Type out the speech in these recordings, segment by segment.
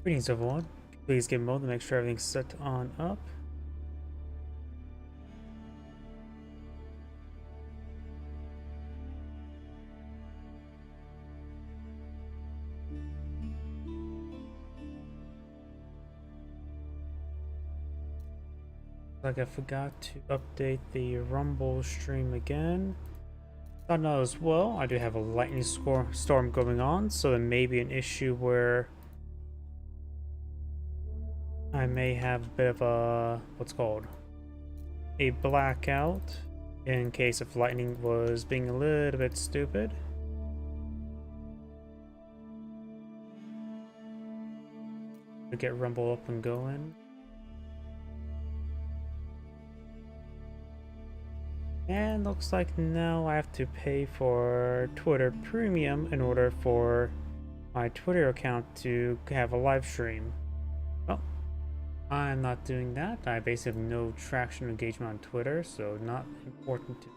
Greetings everyone. Please give mode to make sure everything's set on up. Like I forgot to update the Rumble stream again. Thought not as well. I do have a lightning storm going on, so there may be an issue where I may have a bit of a a blackout in case if lightning was being a little bit stupid. To get Rumble up and going. And looks like now I have to pay for Twitter Premium in order for my Twitter account to have a live stream. Well, I'm not doing that. I basically have no traction or engagement on Twitter, so not important to.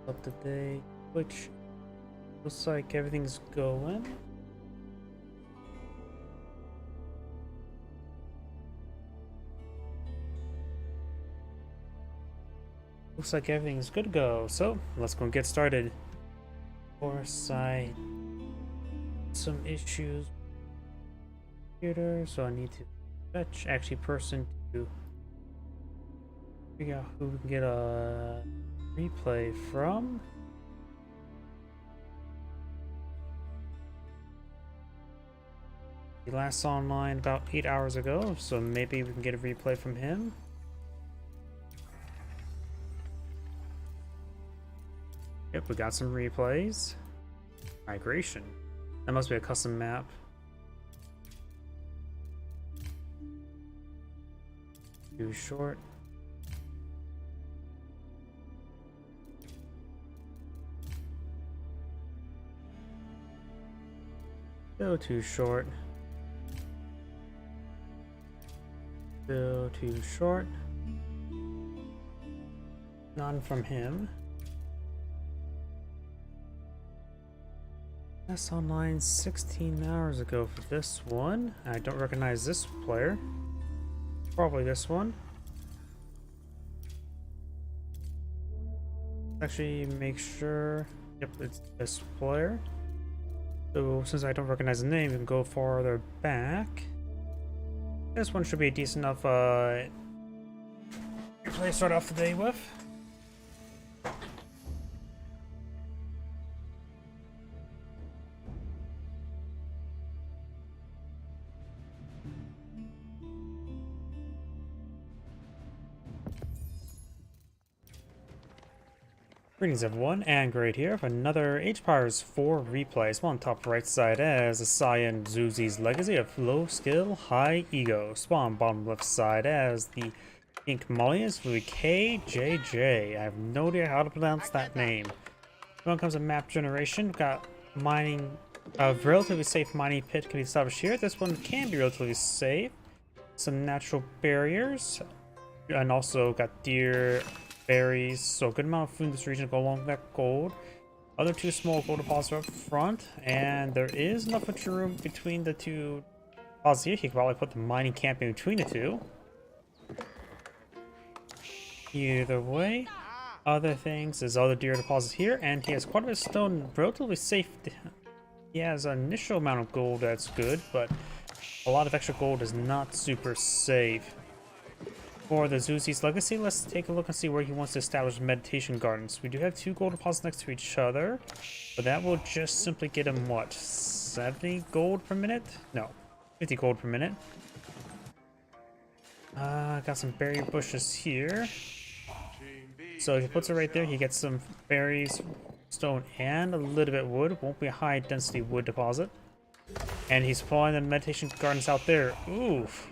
Up to date, which looks like everything's going. Looks like everything's good to go, so let's go and get started. Of course, I some issues with the computer, so I need to fetch person to figure out who we can get a replay from. He last saw online about 8 hours ago, so maybe we can get a replay from him. Yep, we got some replays. Migration. That must be a custom map. Too short. Still too short. Still too short. None from him. That's online 16 hours ago for this one. I don't recognize this player. Probably this one. Actually, make sure. Yep, it's this player. So since I don't recognize the name, we can go farther back. This one should be a decent enough replay to start off the day with. Greetings everyone, and Great here for another H-Powers 4 replays. One on top right side as the Cyan Zuzi's Legacy of Low Skill, High Ego. Spawn bottom left side as the Pink Mullions for the KJJ. I have no idea how to pronounce that name. When it comes to map generation, we've got mining, a relatively safe mining pit can be established here. This one can be relatively safe. Some natural barriers, and also got deer, berries, so a good amount of food in this region to go along with that gold. Other two small gold deposits up front, and there is enough extra room between the two deposits here. He could probably put the mining camp in between the two. Either way, other things is other deer deposits here, and he has quite a bit of stone, relatively safe. He has an initial amount of gold that's good, but a lot of extra gold is not super safe. For the Zuzi's Legacy, let's take a look and see where he wants to establish meditation gardens. We do have two gold deposits next to each other, but that will just simply get him, what, 70 gold per minute? No, 50 gold per minute. Got some berry bushes here. So if he puts it right there, he gets some berries, stone, and a little bit of wood. Won't be a high density wood deposit. And he's following the meditation gardens out there. Oof.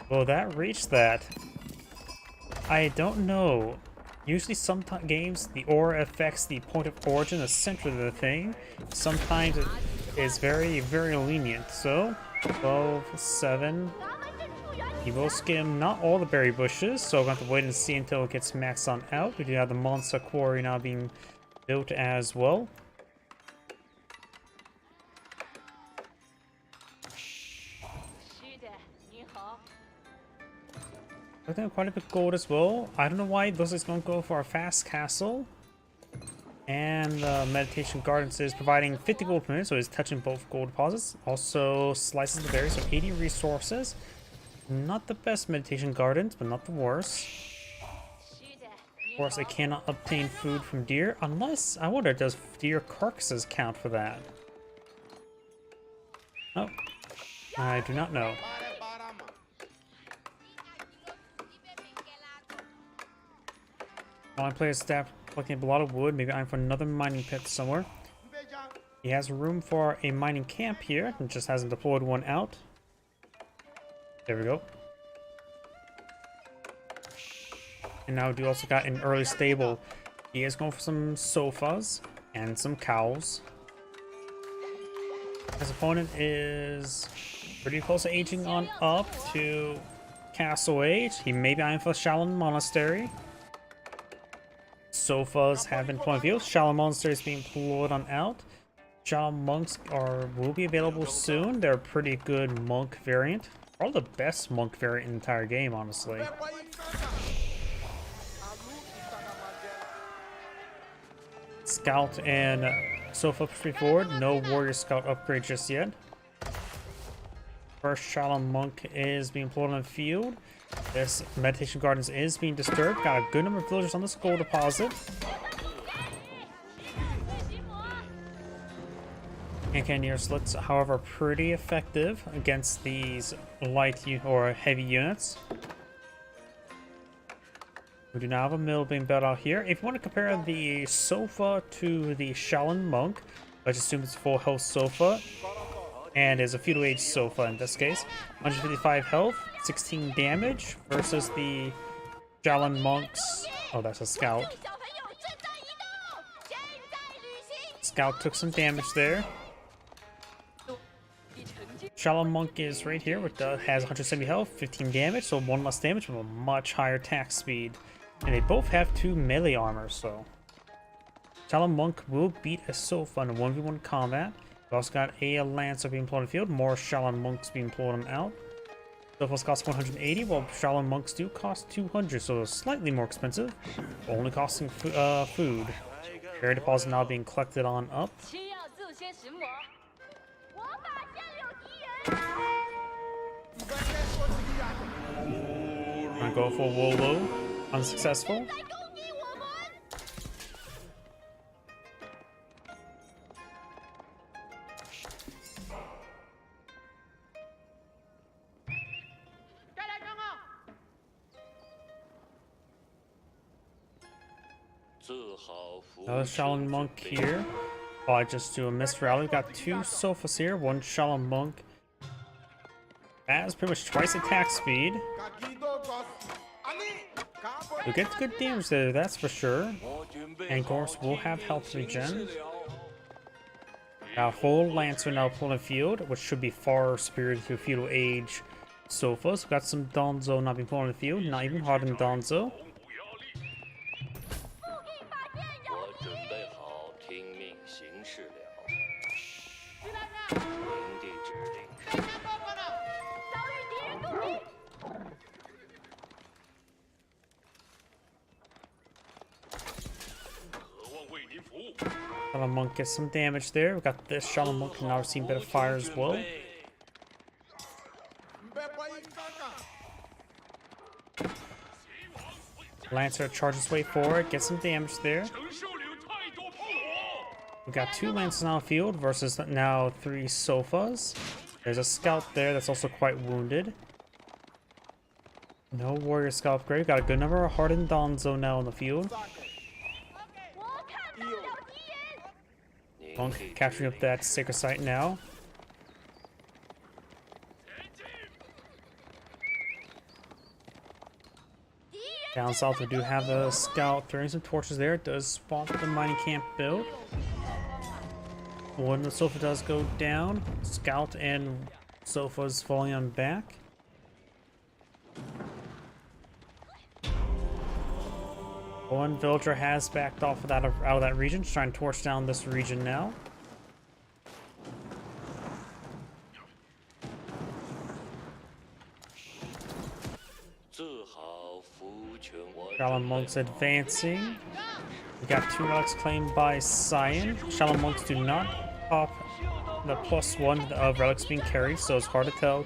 Will that reach that? I don't know. Usually some games, the aura affects the point of origin, the center of the thing. Sometimes it is very, very lenient. So, 12, 7. He will skim not all the berry bushes, so we're going to have to wait and see until it gets maxed on out. We do have the monster quarry now being built as well. Looking at quite a bit of gold as well. I don't know why this is going to go for a fast castle. And Meditation Gardens is providing 50 gold per minute, so it's touching both gold deposits. Also slices the berries, so 80 resources. Not the best Meditation Gardens, but not the worst. Of course, I cannot obtain food from deer, unless, I wonder, does deer carcasses count for that? Oh, I do not know. While I play a staff collecting a lot of wood, maybe I'm for another mining pit somewhere. He has room for a mining camp here, and just hasn't deployed one out. There we go. And now we also got an early stable. He is going for some sofas and some cows. His opponent is pretty close to aging on up to castle age. He may be eyeing for Shaolin Monastery. Sofas have been point of view. Shaolin Monastery is being pulled on out. Shaolin monks will be available soon. They're a pretty good monk variant. Probably the best monk variant in the entire game, honestly. Scout and Sofa straightforward. No warrior scout upgrade just yet. First Shaolin monk is being pulled on the field. This Meditation Gardens is being disturbed. Got a good number of villagers on this gold deposit. And Cannoneer slits, however, pretty effective against these light or heavy units. We do now have a mill being built out here. If you want to compare the sofa to the Shaolin monk, let's assume it's full health sofa, and is a feudal age sofa in this case. 155 health, 16 damage versus the Shaolin monks. Oh, that's a scout. Scout took some damage there. Shaolin monk is right here, which has 170 health, 15 damage, so 1 less damage with a much higher attack speed. And they both have 2 melee armor, so Shaolin monk will beat a sofa in a 1v1 combat. We also got a lancer being pulled on the field, more Shaolin monks being pulled on out. Sofas cost 180, while Shaolin monks do cost 200, so slightly more expensive, only costing food. Berry deposit now being collected on up. Gonna go for Wolo, unsuccessful. Another Shaolin monk here. Oh, I just do a missed rally. We've got 2 sofas here, 1 Shaolin monk. That is pretty much twice attack speed. You'll get good damage there, that's for sure. And of course, we'll have health regen. Now, full Lancer now pulling a field, which should be far superior to feudal age sofas. We've got some Donzo not being pulled on the field, not even harder than Donzo. Shaolin monk gets some damage there. We've got this Shaolin monk can now receive a bit of fire as well. Lancer charges way forward, gets some damage there. We've got 2 Lancers on the field versus now 3 sofas. There's a scout there that's also quite wounded. No warrior scout upgrade. Got a good number of hardened Donzo now on the field. Monk capturing up that sacred site now. Down south, we do have a scout throwing some torches there. It does spawn the mining camp build. One of the sofa does go down. Scout and sofa's falling on back. One villager has backed off of out of that region, trying to torch down this region now. Shaolin Monks advancing. We got 2 relics claimed by Cyan. Shaolin Monks do not pop the +1 of relics being carried, so it's hard to tell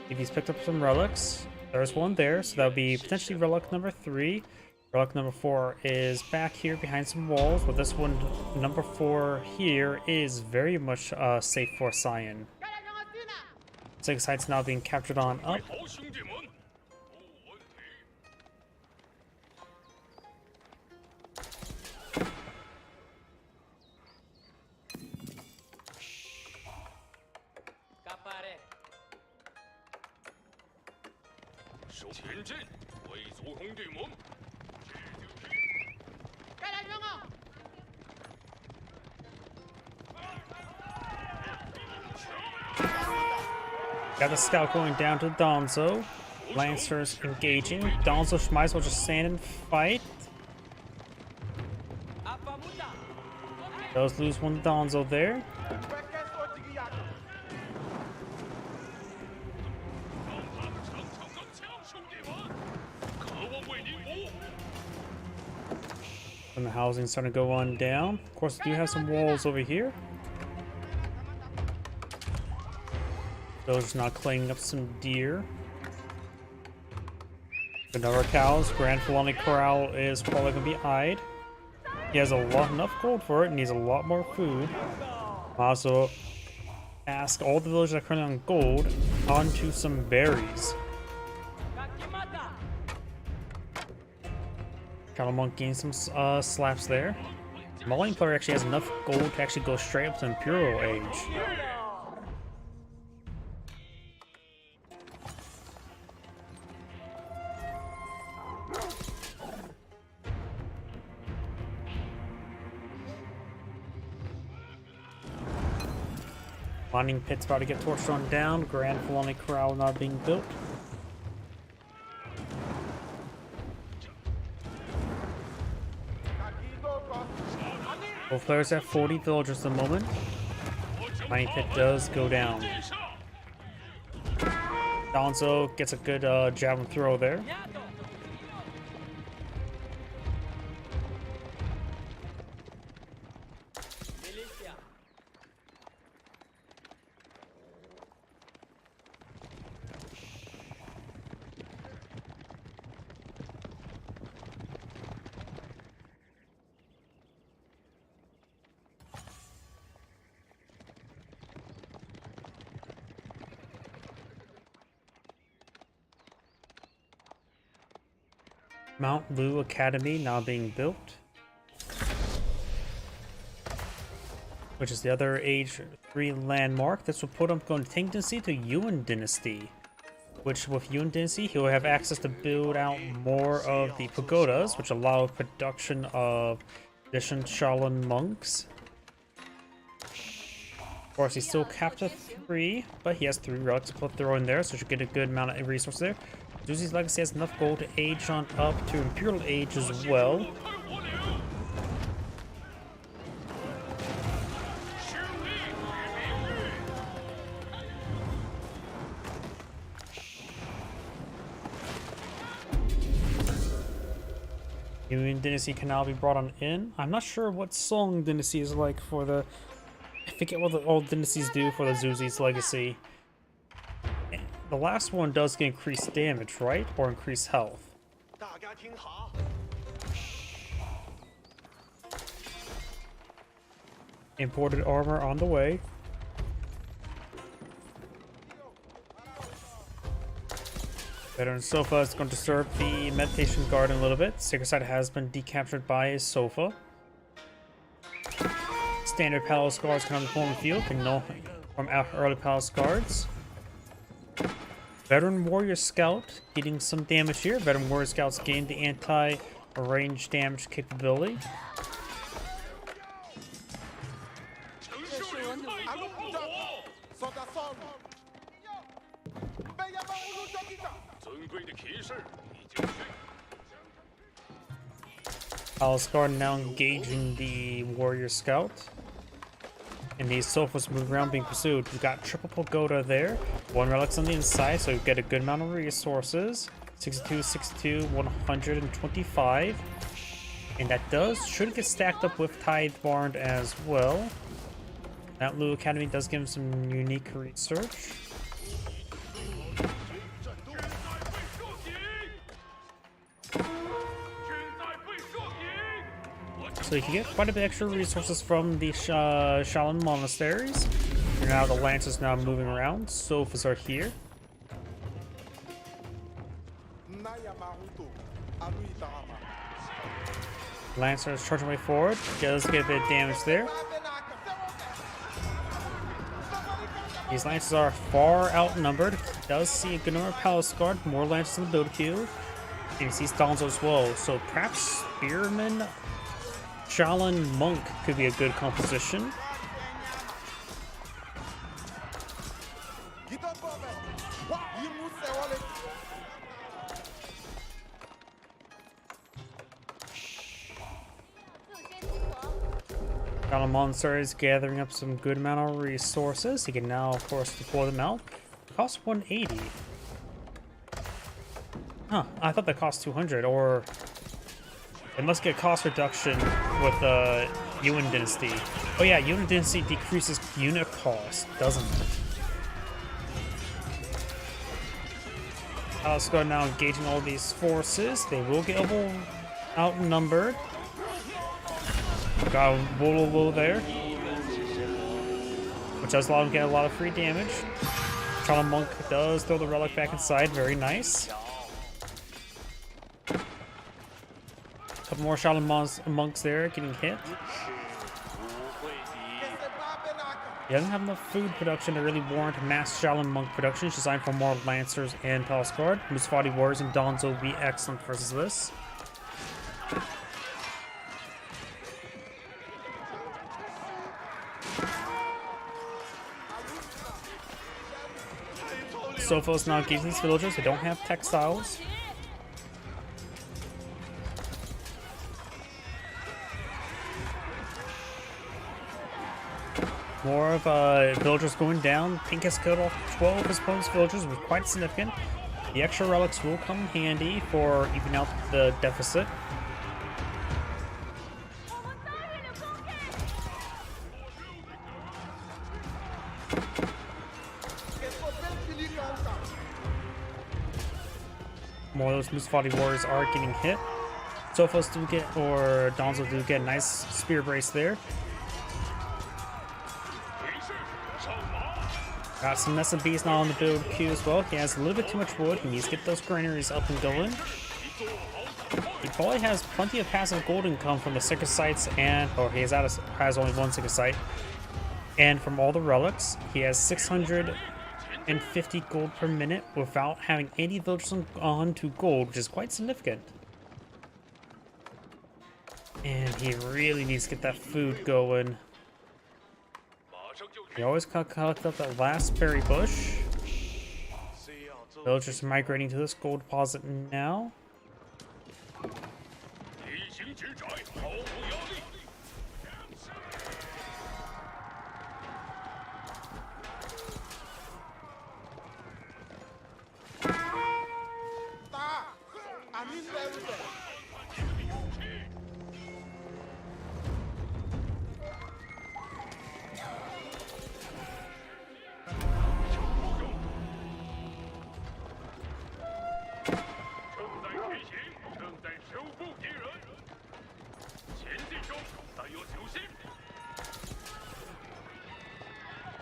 if he's picked up some relics. There's one there, so that would be potentially relic number 3. Relic number 4 is back here behind some walls, but this one, number 4 here, is very much safe for Cyan. 6 sites now being captured on up. Got the scout going down to Donzo. Lancers engaging. Donzo might as well just stand and fight. Does lose one Donzo there. And the housing's starting to go on down. Of course, we do have some walls over here. Those not cleaning up some deer. Another cows. Grand Filani Corral is probably going to be eyed. He has enough gold for it and needs a lot more food. Also, ask all the villagers that are currently on gold onto some berries. Shaolin Monk gains some slaps there. Mauling player actually has enough gold to actually go straight up to Imperial Age. Mining pit's about to get torched on down. Grand Filani Corral not being built. Both players have 40 villagers at the moment. Mining pit does go down. Donzo gets a good javelin throw there. Mount Lu Academy now being built, which is the other Age 3 landmark. This will put him going Tang Dynasty to Yuan Dynasty, which with Yuan Dynasty he will have access to build out more of the pagodas, which allow production of additional Shaolin monks. Of course, he's still capped at 3, but he has 3 relics to throw in there, so should get a good amount of resources there. Zuzi's Legacy has enough gold to age on up to Imperial Age as well. Yuan Dynasty can now be brought on in. I'm not sure what Song Dynasty is like for the... I forget what the old dynasties do for the Zuzi's Legacy. The last one does get increased damage, right? Or increased health. Imported armor on the way. Veteran Sofa is going to serve the Meditation Garden a little bit. Sacred Site has been decaptured by his Sofa. Standard Palace Guards can on the form field, can know from early Palace Guards. Veteran Warrior Scout getting some damage here. Veteran Warrior Scouts gain the anti-range damage capability. Palace Guard now engaging the Warrior Scout. And these Sofas move around being pursued. We've got triple Pagoda there. 1 relic's on the inside, so we get a good amount of resources. 62, 62, 125. And that should get stacked up with Tithe Barn as well. That Lu Academy does give him some unique research. So you can get quite a bit extra resources from the Shaolin monasteries. And now the Lancers now moving around. Sofas are here. Lancers charging way forward. Does get a bit of damage there. These Lancers are far outnumbered. Does see a good number of Palace Guard. More Lancers in the build queue. And he sees Donzo as well. So perhaps Spearman Shaolin Monk could be a good composition. Shaolin Monster is gathering up some good amount of resources. He can now, of course, deploy them out. Cost 180. Huh, I thought that cost 200, or it must get cost reduction with the Yuan Dynasty. Oh yeah, Yuan Dynasty decreases unit cost, doesn't it? Let's go now engaging all these forces. They will get outnumbered. Got a Wolo there, which does allow him to get a lot of free damage. Shaolin Monk does throw the relic back inside, very nice. Couple more Shaolin monks there getting hit. He doesn't have enough food production to really warrant mass Shaolin monk production. It's designed for more Lancers and Palace Guard. Musfati Warriors and Donzo will be excellent versus this. Sophos now engaging these villagers. They don't have textiles. More of villagers going down. Pink has cut off 12 of his opponent's villagers, which is quite significant. The extra relics will come in handy for evening out the deficit. More of those Musfati Warriors are getting hit. Sophos do get, or Donzo do get a nice spear brace there. Got some SMBs now on the build queue as well. He has a little bit too much wood. He needs to get those granaries up and going. He probably has plenty of passive gold income from the Sacred Sites or he has only one Sacred Site. And from all the relics, he has 650 gold per minute without having any villagers on to gold, which is quite significant. And he really needs to get that food going. He always collect up that last berry bush. Villagers are migrating to this gold deposit now.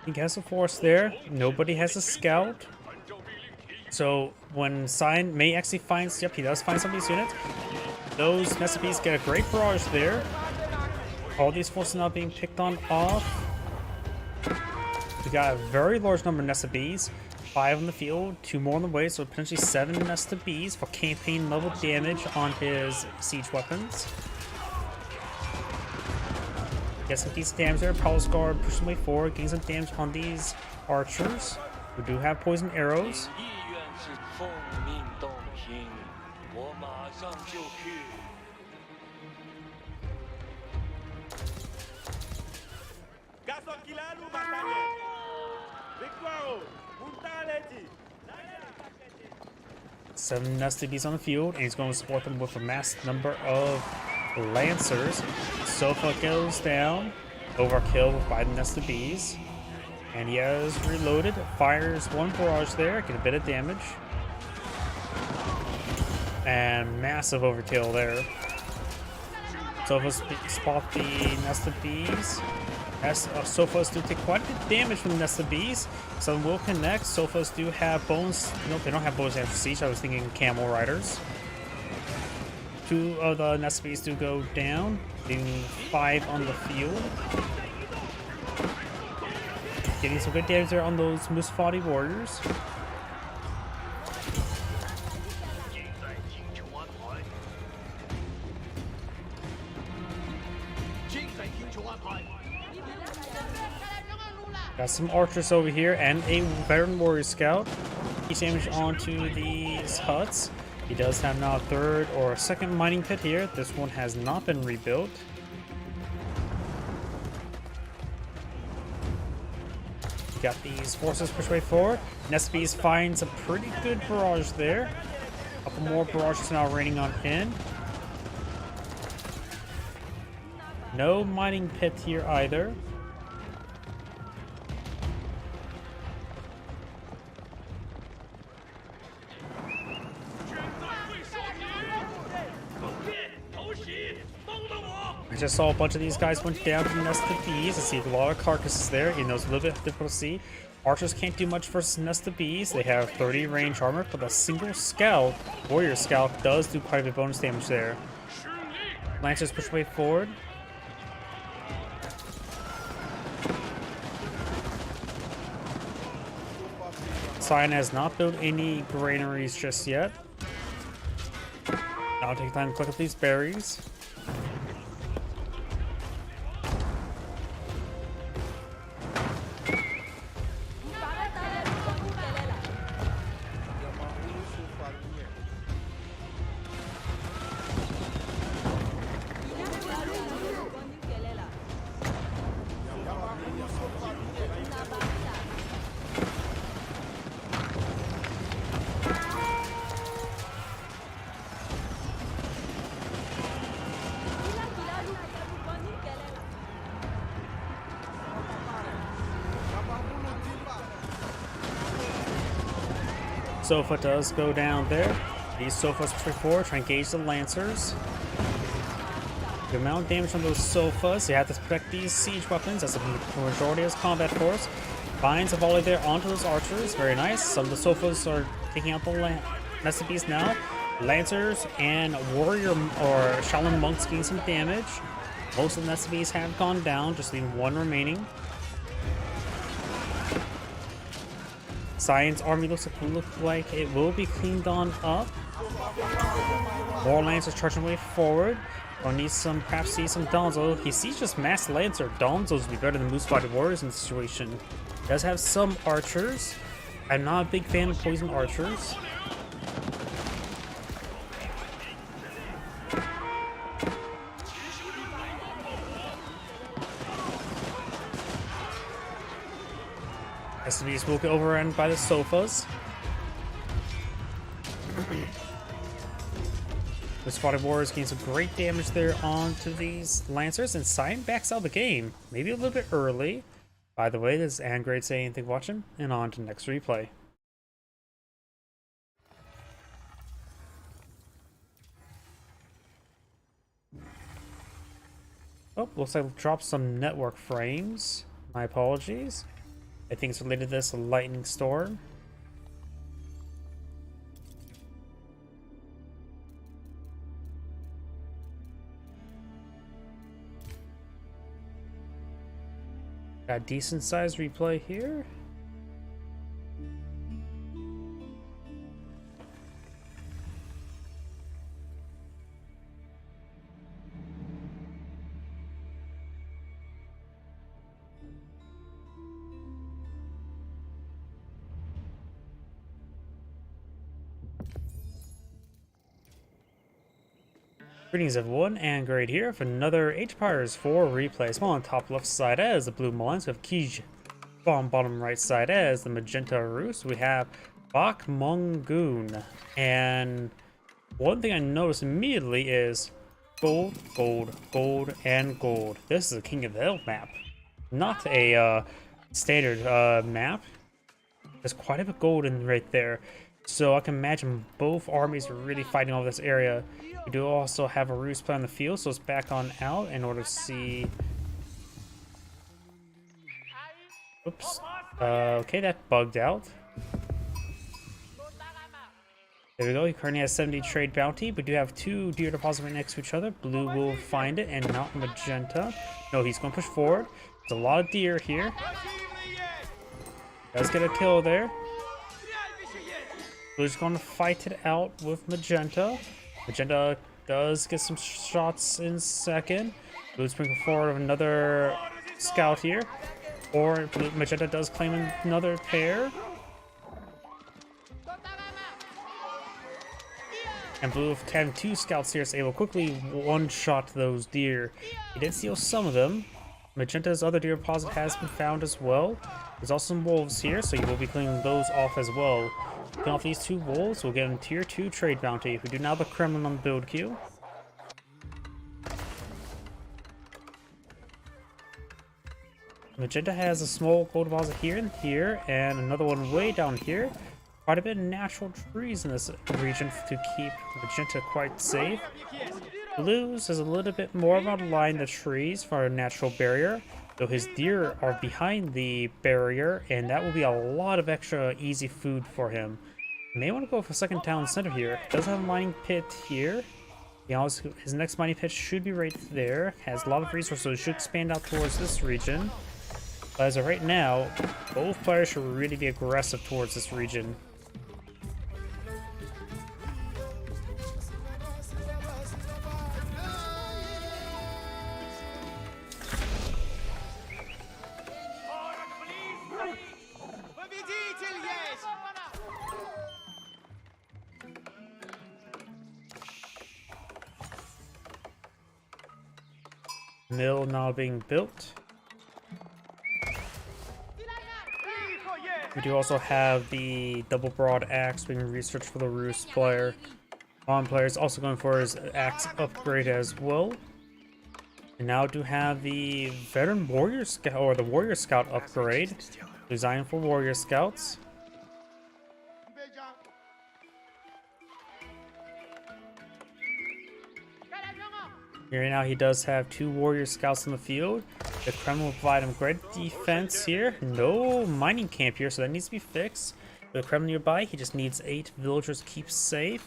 He has a force there. Nobody has a scout. So when Cyan may actually find, yep, he does find some of these units. Those SMBs get a great barrage there. All these forces now being picked on off. We got a very large number of SMBs. 5 on the field, 2 more on the way, so potentially 7 nested bees for campaign level damage on his siege weapons. Get some decent damage there. Palace Guard pushing way forward, getting some damage on these archers who do have poison arrows. Seven nested bees on the field, and he's going to support them with a mass number of lancers. Sofa goes down, overkill by the nested bees, and he has reloaded. Fires one barrage there, get a bit of damage, and massive overkill there. Sofa spot the nested bees. As Sofas do take quite a bit of damage from the nested bees. Some will connect. Sofas do have bones. Nope, they don't have bones after siege. I was thinking camel riders. 2 of the nested bees do go down, leaving 5 on the field. Getting some good damage there on those Musfati warriors. Got some archers over here and a veteran warrior scout. He's damage onto these huts. He does have now a 3rd or a 2nd mining pit here. This one has not been rebuilt. Got these forces push way forward. Nested Bees finds a pretty good barrage there. A couple more barrages now raining on in. No mining pit here either. I just saw a bunch of these guys went down to the nested bees. I see a lot of carcasses there, even though it's a little bit difficult to see. Archers can't do much versus nested bees. They have 30 range armor, but a single scout, warrior scout, does do quite a bit of bonus damage there. Lancers push way forward. Cyan has not built any granaries just yet. I'll take time to click up these berries. Sofa does go down there. These Sofas push forward, try and engage the Lancers. The amount of damage on those Sofas, you have to protect these siege weapons as the majority is combat force. Finds a volley there onto those archers, very nice. Some of the Sofas are taking out the nested bees now. Lancers and warrior or Shaolin monks getting some damage. Most of the nested bees have gone down, just leaving 1 remaining. Cyan's army looks like it will be cleaned on up. More Lancers charging way forward. Or needs some, perhaps see some Donzo. He sees just mass Lancer. Donzos would be better than Musfati warriors in this situation. Does have some archers. I'm not a big fan of poison archers. SCVs will get overrun by the Sofas. The Spotted Warriors gain some great damage there onto these Lancers, and Cyan backs out the game. Maybe a little bit early. By the way, this is Angrade saying anything watching, and on to next replay. Oh, looks like I'll drop some network frames. My apologies. I think it's related to this lightning storm. Got a decent sized replay here. Greetings everyone, and Great here for another H-Pires 4 replay. Small on top left side as the blue Mullins, we have Kij. On bottom right side as the magenta Roost, we have Bak Mongoon. And one thing I noticed immediately is gold, gold, gold, and gold. This is a King of the Hill map, not a standard map. There's quite a bit of gold in right there. So I can imagine both armies are really fighting over this area. We do also have a Roost play on the field, so it's back on out in order to see. Oops. Okay, that bugged out. There we go. He currently has 70 trade bounty. We do have two deer deposits right next to each other. Blue will find it and not magenta. No, he's going to push forward. There's a lot of deer here. Does get a kill there. Blue's going to fight it out with magenta. Magenta does get some shots in second. Blue's bringing forward another scout here. Or magenta does claim another pair. And blue having two scouts here is able to quickly one-shot those deer. He did steal some of them. Magenta's other deer deposit has been found as well. There's also some wolves here, so you will be cleaning those off as well. Clean off these two wolves, we'll get a tier 2 trade bounty. We do now have the Kremlin on the build queue. Magenta has a small gold deposit here and here, and another one way down here. Quite a bit of natural trees in this region to keep magenta quite safe. Blues is a little bit more about line the trees for a natural barrier, though his deer are behind the barrier, and that will be a lot of extra easy food for him. He may want to go for a second town center here. Does have a mining pit here. His next mining pit should be right there. Has a lot of resources, should expand out towards this region. But as of right now, both players should really be aggressive towards this region. Mill now being built. We do also have the double broad axe being researched for the Roost player. On player is also going for his axe upgrade as well. And now do have the veteran warrior scout or the warrior scout upgrade designed for warrior scouts. Here now he does have two warrior scouts in the field. The Kremlin will provide him great defense here. No mining camp here, so that needs to be fixed. The Kremlin nearby, he just needs 8 villagers to keep safe.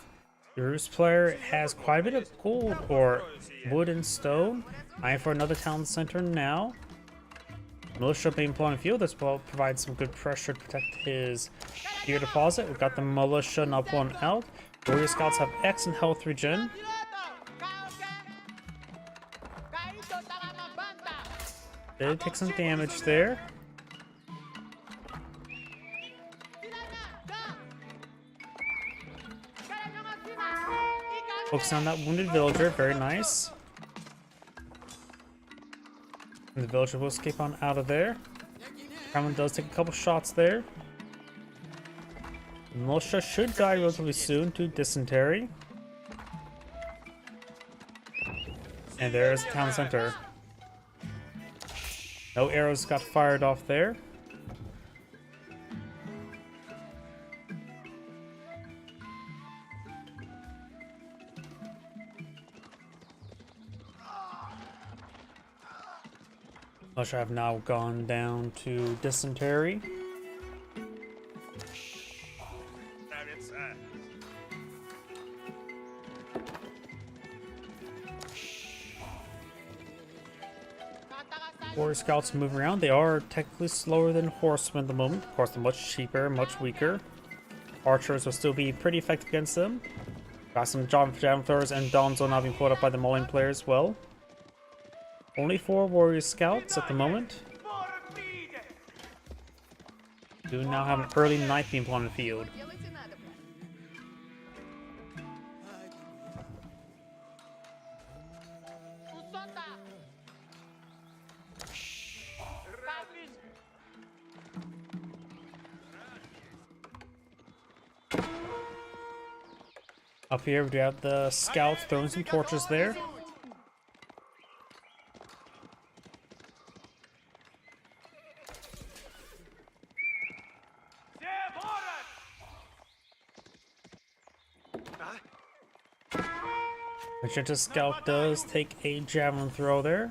The Roost player has quite a bit of gold or wood and stone. Eyeing for another town center now. Militia being put on the field as well provides some good pressure to protect his deer deposit. We've got the militia now pulling out. Warrior scouts have excellent health regen. Did take some damage there. Focus on that wounded villager, very nice. And the villager will escape on out of there. Kremlin does take a couple shots there. The militia should die relatively soon to dysentery. And there's the town center. No arrows got fired off there. Militia have now gone down to dysentery. Warrior scouts move around. They are technically slower than horsemen at the moment. Of course, they're much cheaper, much weaker. Archers will still be pretty effective against them. Got some javelin throwers and Donzo now being pulled up by the Mulling player as well. Only 4 warrior scouts at the moment. Do now have an early knight being put on the field. Up here we do have the scouts throwing some torches there. Magenta Scout does take a javelin throw there.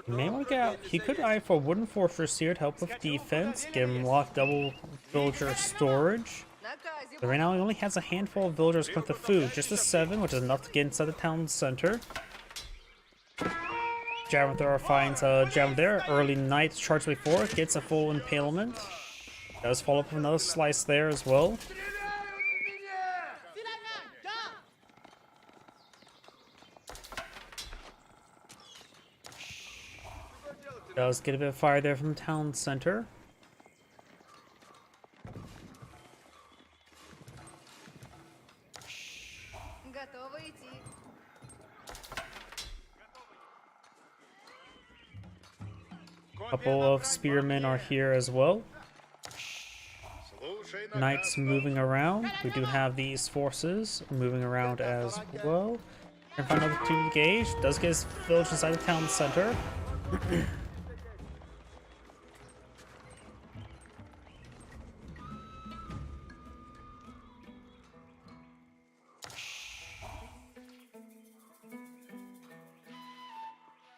May want to get out. He could eye for a wooden fortress here to help with defense, give him lock double villager storage. But right now he only has a handful of villagers with the food, just a 7, which is enough to get inside the town center. Javelin thrower finds a javelin there. Early Knight charges before, gets a full impalement. Does follow up with another slice there as well. Does get a bit of fire there from the town center. A couple of spearmen are here as well. Knights moving around. We do have these forces moving around as well. And find another to engage. Does get his village inside the town center.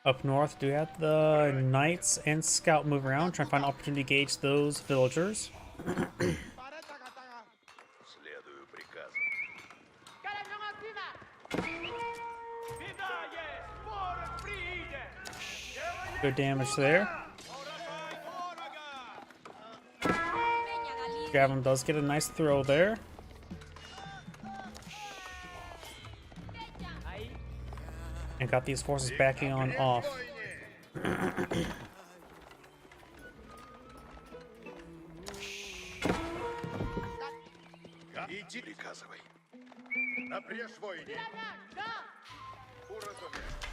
Up north, do we have the knights and scout move around, trying to find an opportunity to gauge those villagers. Good damage there. Javelin does get a nice throw there. And got these forces backing on off.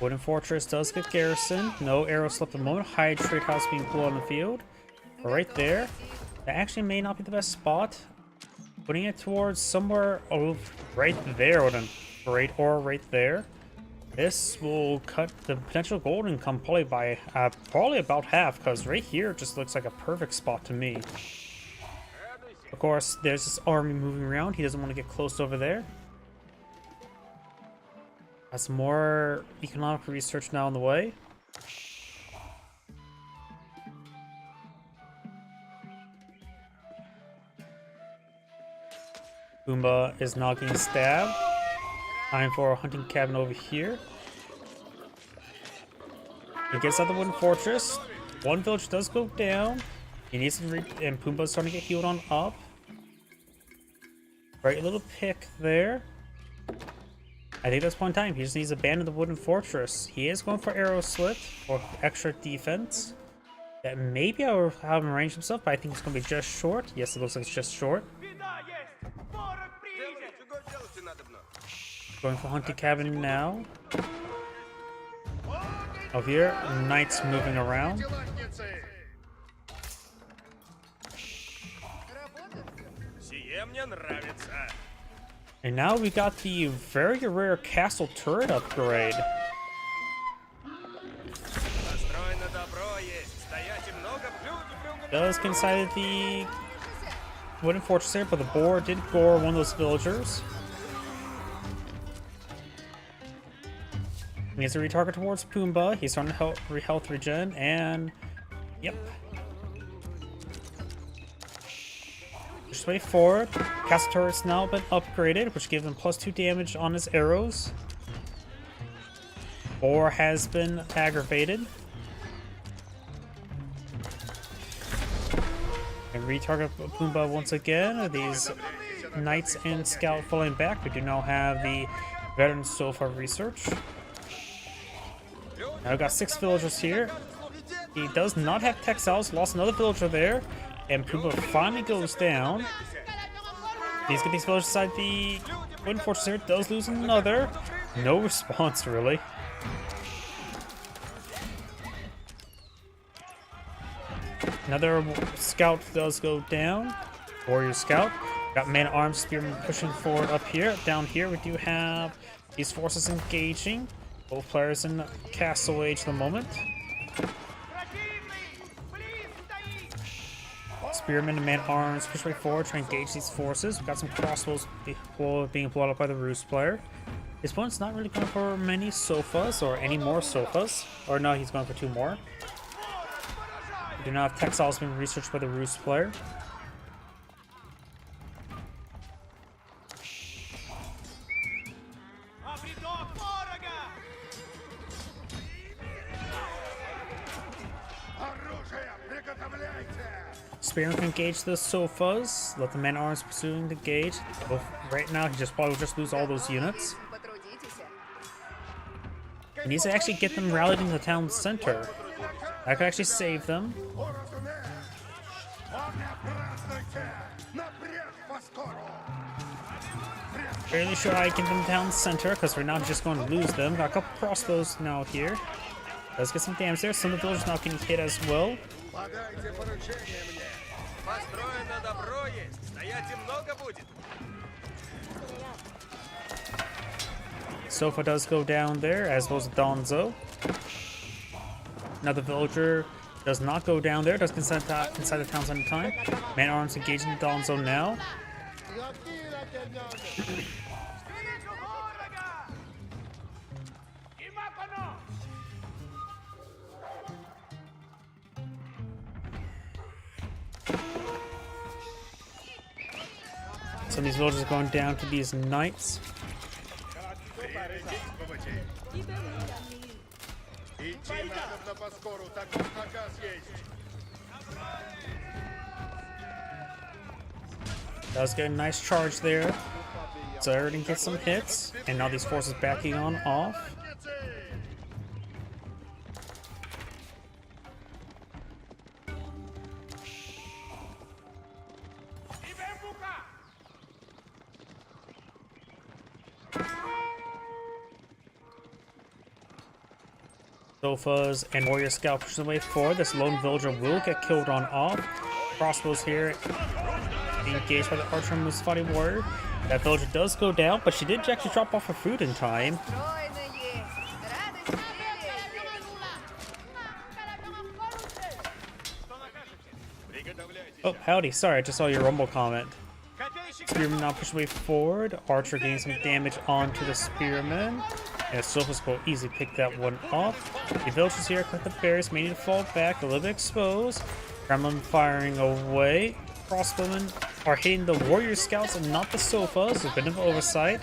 Wooden Fortress does get garrison. No arrow slip at the moment. High trade house being pulled on the field. But right there. That actually may not be the best spot. Putting it towards somewhere right there with a great ore right there. This will cut the potential gold income probably by probably about half, because right here it just looks like a perfect spot to me. Of course, there's this army moving around. He doesn't want to get close over there. Got some more economic research now on the way. Pumbaa is now getting stabbed. Time for a hunting cabin over here. He gets out the wooden fortress. One village does go down. He needs to and Pumbaa's starting to get healed on up. Right, a little pick there. I think that's point in time. He just needs to abandon the wooden fortress. He is going for arrow slit for extra defense. That maybe I will have him range himself, but I think it's going to be just short. Yes, it looks like it's just short. Going for hunting cabin now. Over here, knights moving around. And now we got the very rare castle turret upgrade. Does get inside the wooden fortress there, but the boar did gore one of those villagers. He needs to retarget towards Pumbaa. He's starting to health regen, and yep. Just wait forward. Castle turret's now been upgraded, which gives him +2 damage on his arrows. Boar has been aggravated. And retarget Pumbaa once again. These knights and scout falling back. We do now have the veteran Sofa research. Now we've got 6 villagers here. He does not have textiles, lost another villager there, and Pumbaa finally goes down. He's getting these villagers inside the wooden fortress here, does lose another. No response, really. Another scout does go down. Warrior scout. Got man-at-arms spearmen pushing forward up here. Down here we do have these forces engaging. Both players in castle age at the moment. Spearmen and man-at-arms push way forward, try to engage these forces. We've got some crossbows being blown up by the Roost player. His opponent's not really going for many sofas or any more sofas. Or no, he's going for 2 more. We do not have textiles being researched by the Roost player. Spearman can engage the sofas. Let the man-at-arms pursuing the gauge. Right now, he probably will just lose all those units. He needs to actually get them rallied in the town center. That could actually save them. Fairly sure I can get them town center because we're now just going to lose them. Got a couple crossbows now here. Let's get some damage there. Some of the villagers now getting hit as well. Sofa does go down there, as well as Donzo. Another villager does not go down there, does inside the town center time. Man-at-arms engaging Donzo now. Some of these villagers are going down to these knights. Does get a nice charge there. So everything gets some hits, and now these forces backing on off. Sofas and warrior scout pushing the way forward. This lone villager will get killed on off. Crossbows here being engaged by the archer Musfati warrior. That villager does go down, but she did actually drop off her food in time. Oh, howdy. Sorry, I just saw your rumble comment. Spearman now push way forward. Archer getting some damage onto the spearman. And Sofas will easily pick that one off. The villagers here collect the berries, may need to fall back, a little bit exposed. Gremlin firing away. Crossbowmen are hitting the warrior scouts and not the sofas. A bit of oversight.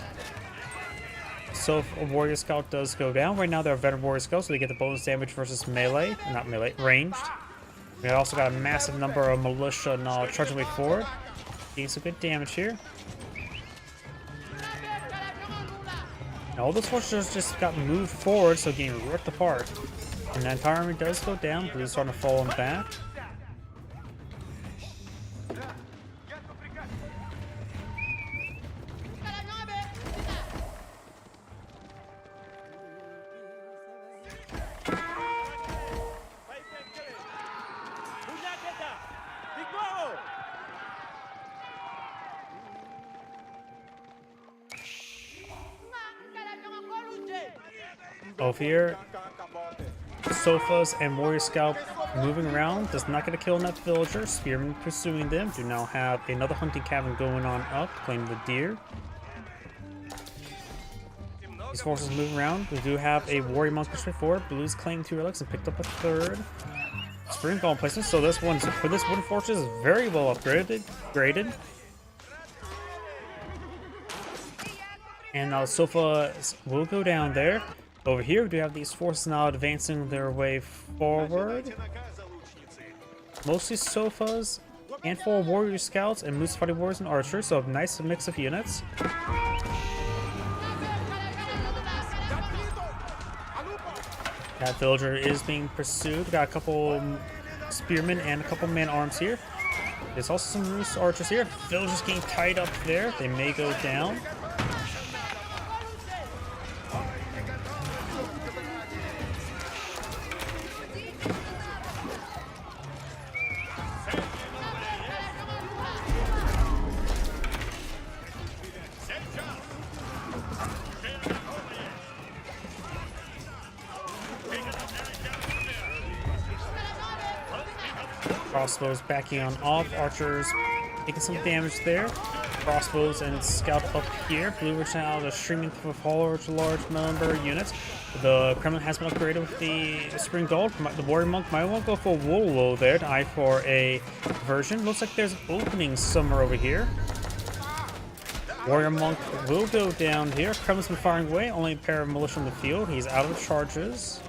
So a warrior scout does go down. Right now they're a veteran warrior scout, so they get the bonus damage versus melee. Not melee, ranged. We also got a massive number of militia now charging way forward. Getting some good damage here. Now all those forces just got moved forward, so getting ripped apart. And the entire army does go down. Blue's starting to fall back. Over here, Sofas and Warrior Scout moving around. Does not get a kill on that villager. Spearmen pursuing them. Do now have another hunting cabin going on up, claiming the deer. These forces moving around. We do have a Warrior Monk push forward. Blues claimed 2 relics and picked up a 3rd. Spring Golem placement. So this one, for this wooden fortress, is very well graded. And now Sofa will go down there. Over here, we do have these forces now advancing their way forward. Mostly Sofas, and 4 warrior scouts, and Musfati warriors and archers, so a nice mix of units. That villager is being pursued. Got a couple spearmen and a couple man-arms here. There's also some Roost archers here. Villagers getting tied up there. They may go down. Crossbows backing on off. Archers taking some damage there. Crossbows and scout up here. Blue reaching out a streaming through a large number of units. The Kremlin has been upgraded with the Spring Gold. The Warrior Monk might want to go for Wolo there to eye for a version. Looks like there's an opening somewhere over here. Warrior Monk will go down here. Kremlin's been firing away. Only a pair of militia in the field. He's out of charges.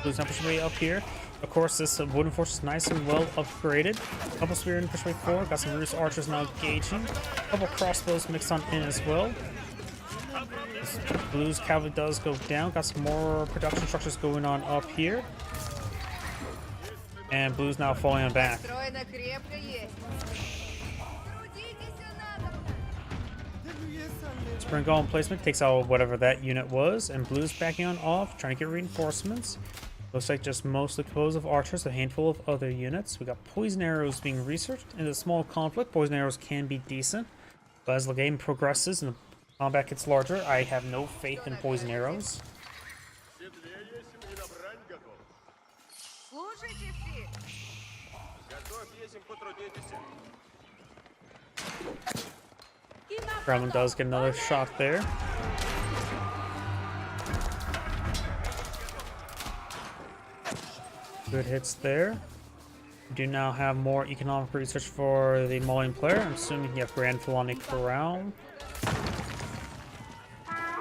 Blue's not pushing way up here. Of course, this wooden force is nice and well upgraded. A couple spearmen push way forward. Got some Rus archers now engaging. A couple crossbows mixed on in as well. Blue's cavalry does go down. Got some more production structures going on up here. And Blue's now falling on back. Spring Golem placement takes out whatever that unit was. And Blue's backing on off, trying to get reinforcements. Looks like just mostly composed of archers, a handful of other units. We got poison arrows being researched. In a small conflict, poison arrows can be decent. But as the game progresses and the combat gets larger, I have no faith in poison arrows. Kremlin does get another shot there. Good hits there. We do now have more economic research for the Malian player. I'm assuming you have Grand Philani Corral.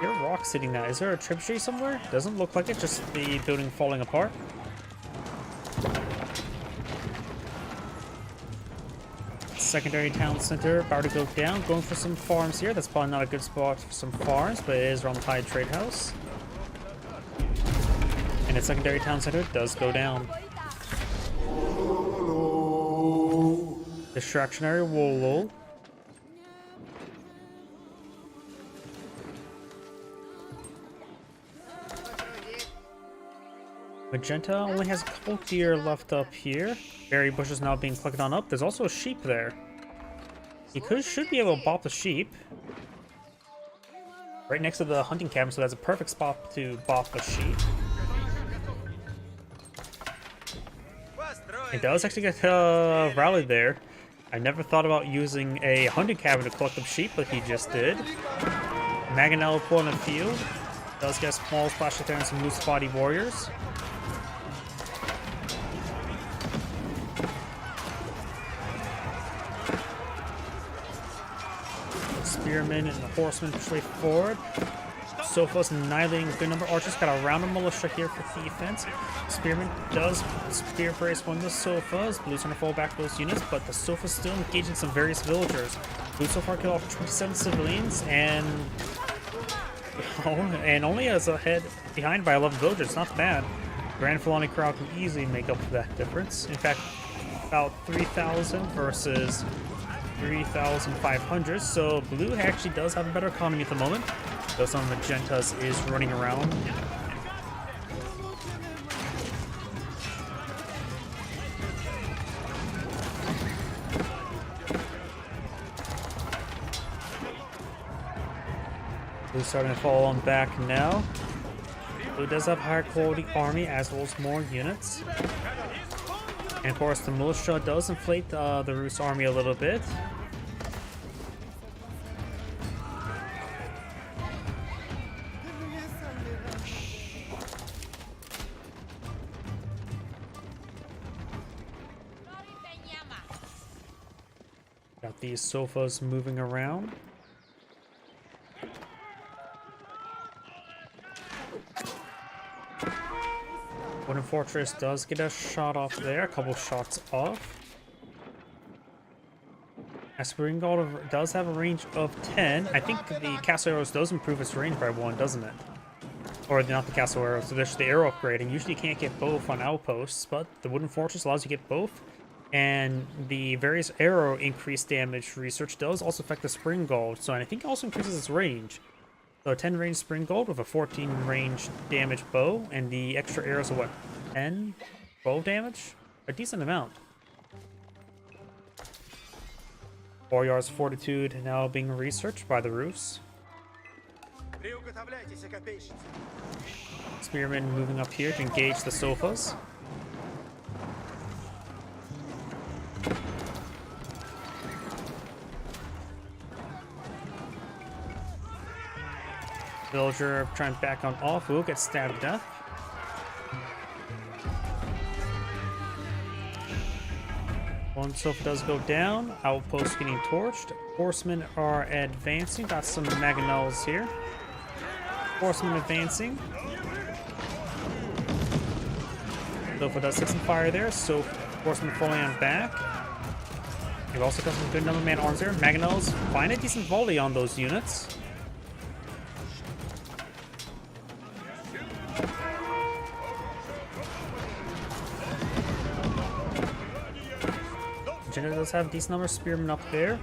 Here, rock sitting now. Is there a trebuchet somewhere? Doesn't look like it, just the building falling apart. Secondary town center about to go down. Going for some farms here. That's probably not a good spot for some farms, but it is around the Tide Trade House. And its secondary town center does go down. Distractionary Wolo. Magenta only has a couple deer left up here. Berry bushes now being collected on up. There's also a sheep there. He should be able to bop the sheep. Right next to the hunting cabin, so that's a perfect spot to bop the sheep. It does actually get rallied there. I never thought about using a hunting cabin to collect up sheep, but he just did. Mangonel pull in the field. Does get a small splash there and some loose body warriors. Spearmen and the horsemen push way forward. Sofas annihilating a good number of archers. Got a round of militia here for defense. Spearman does spear brace one of the Sofas. Blue's trying to fall back those units, but the Sofas still engaging some various villagers. Blue so far killed off 27 civilians and only as ahead behind by 11 villagers. Not bad. Grand Philani Corral can easily make up for that difference. In fact, about 3,000 versus 3,500. So Blue actually does have a better economy at the moment. Though some of Magenta's is running around. Blue's starting to fall on back now. Blue does have higher quality army as well as more units. And of course the militia does inflate the Rus army a little bit. Got these Sofas moving around. Wooden Fortress does get a shot off there, a couple shots off. Spring Gold does have a range of 10. I think the Castle Arrows does improve its range by 1, doesn't it? Or not the Castle Arrows, so there's the arrow upgrading. Usually you can't get both on outposts, but the Wooden Fortress allows you to get both. And the various arrow increased damage research does also affect the Spring Gold, so I think it also increases its range. So a 10 range Spring Gold with a 14 range damage bow, and the extra arrows are what, 10 bow damage? A decent amount. Boyar's Fortitude now being researched by the Rus. Spearmen moving up here to engage the Sofas. Villager trying to back on off. Will get stabbed to death. One Sofa does go down. Outpost getting torched. Horsemen are advancing. Got some Mangonels here. Horsemen advancing. Sofa does take some fire there. So Horsemen falling on back. You've also got some good number of man-arms there. Mangonels find a decent volley on those units. Magenta does have a decent number of spearmen up there.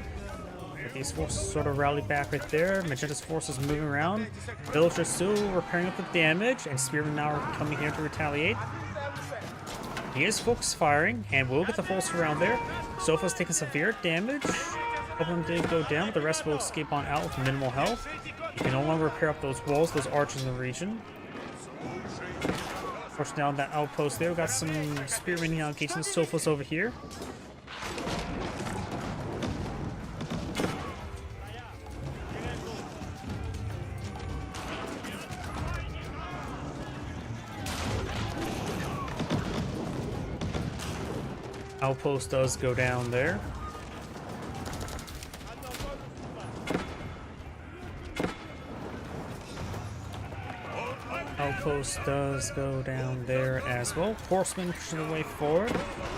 But these forces sort of rally back right there. Magenta's forces moving around. Villagers still repairing up the damage, and spearmen now are coming here to retaliate. He is focus firing, and will get the full surround there. Sofa's taking severe damage. Couple of them did go down, but the rest will escape on out with minimal health. You can no longer repair up those walls, those archers in the region. Push down that outpost there. We've got some spearmen now engaging the Sofas over here. Outpost does go down there. Outpost does go down there as well. Horsemen pushing their way forward.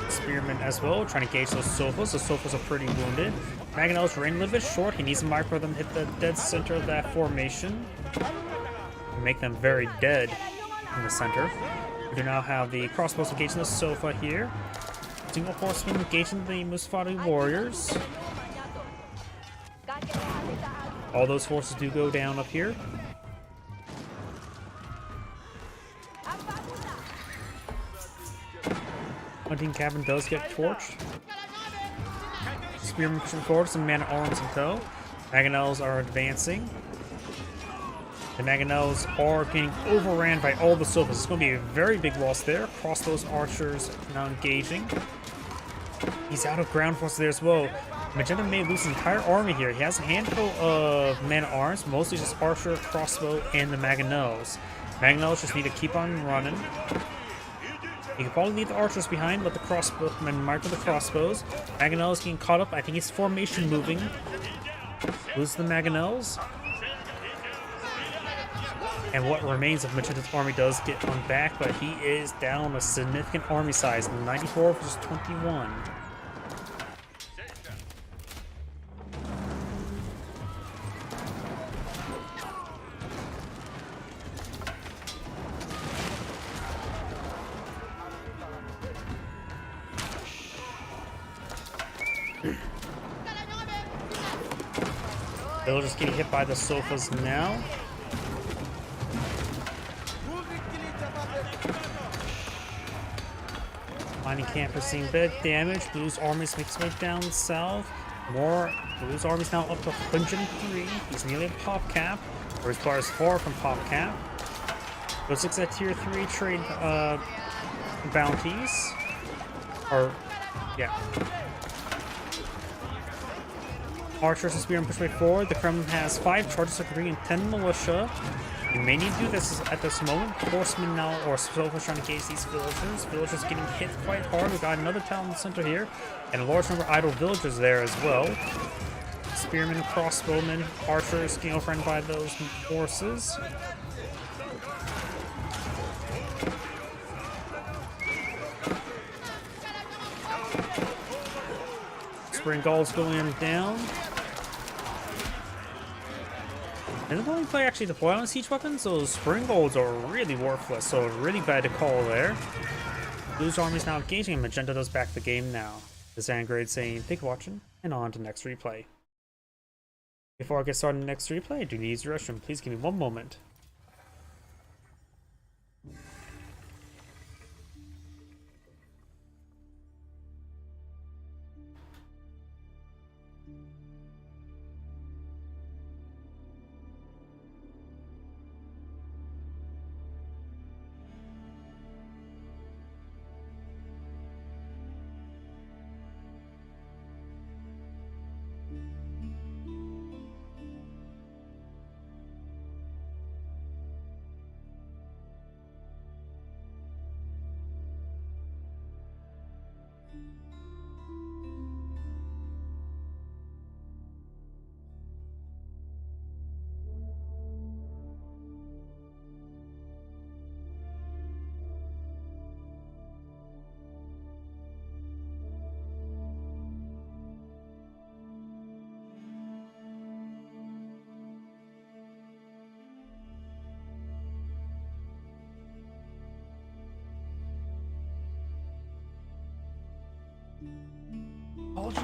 Spearmen as well, trying to gauge those Sofas. The Sofas are pretty wounded. Mangonel's range a little bit short. He needs a micro them hit the dead center of that formation. Make them very dead in the center. We do now have the crossbows engaging the Sofa here. Single horseman engaging the Musfari warriors. All those forces do go down up here. Hunting cabin does get torched. Spearmen pushing forward, some man-at-arms in tow. Mangonels are advancing. The Mangonels are getting overran by all the Sofas. It's going to be a very big loss there. Across those archers now engaging. He's out of ground force there as well. Magenta may lose his entire army here. He has a handful of man-at-arms, mostly just archer, crossbow, and the Mangonels. Mangonels just need to keep on running. You can probably leave the archers behind, let the crossbowmen mark with the crossbows. Mangonels getting caught up. I think his formation moving. Lose the Mangonels. And what remains of Magenta's army does get on back, but he is down a significant army size, 94 versus 21. They'll just get hit by the Sofas now. Mining camp is seeing bit damage. Blue's armies make its way down south. More. Blue's army's now up to 103. He's nearly at pop cap. Or as far as 4 from pop cap. Those 6 at tier 3 trade bounties. Or, yeah. Archers and spearmen push way forward. The Kremlin has 5 charges of Korean and 10 militia. You may need to do this at this moment. Horsemen now, or Sofas trying to gauge these villagers. Villagers getting hit quite hard. We got another town in the center here, and a large number of idle villagers there as well. Spearmen, crossbowmen, archers getting overrun by those horses. Spring Gauls going down. And the only player actually deploy on siege weapons, those Spring Golds are really worthless, so really bad to call there. Blue's army is now engaging, and Magenta does back the game now. This is Angrade saying, thank you for watching, and on to next replay. Before I get started on the next replay, I do need to use the restroom. Please give me one moment.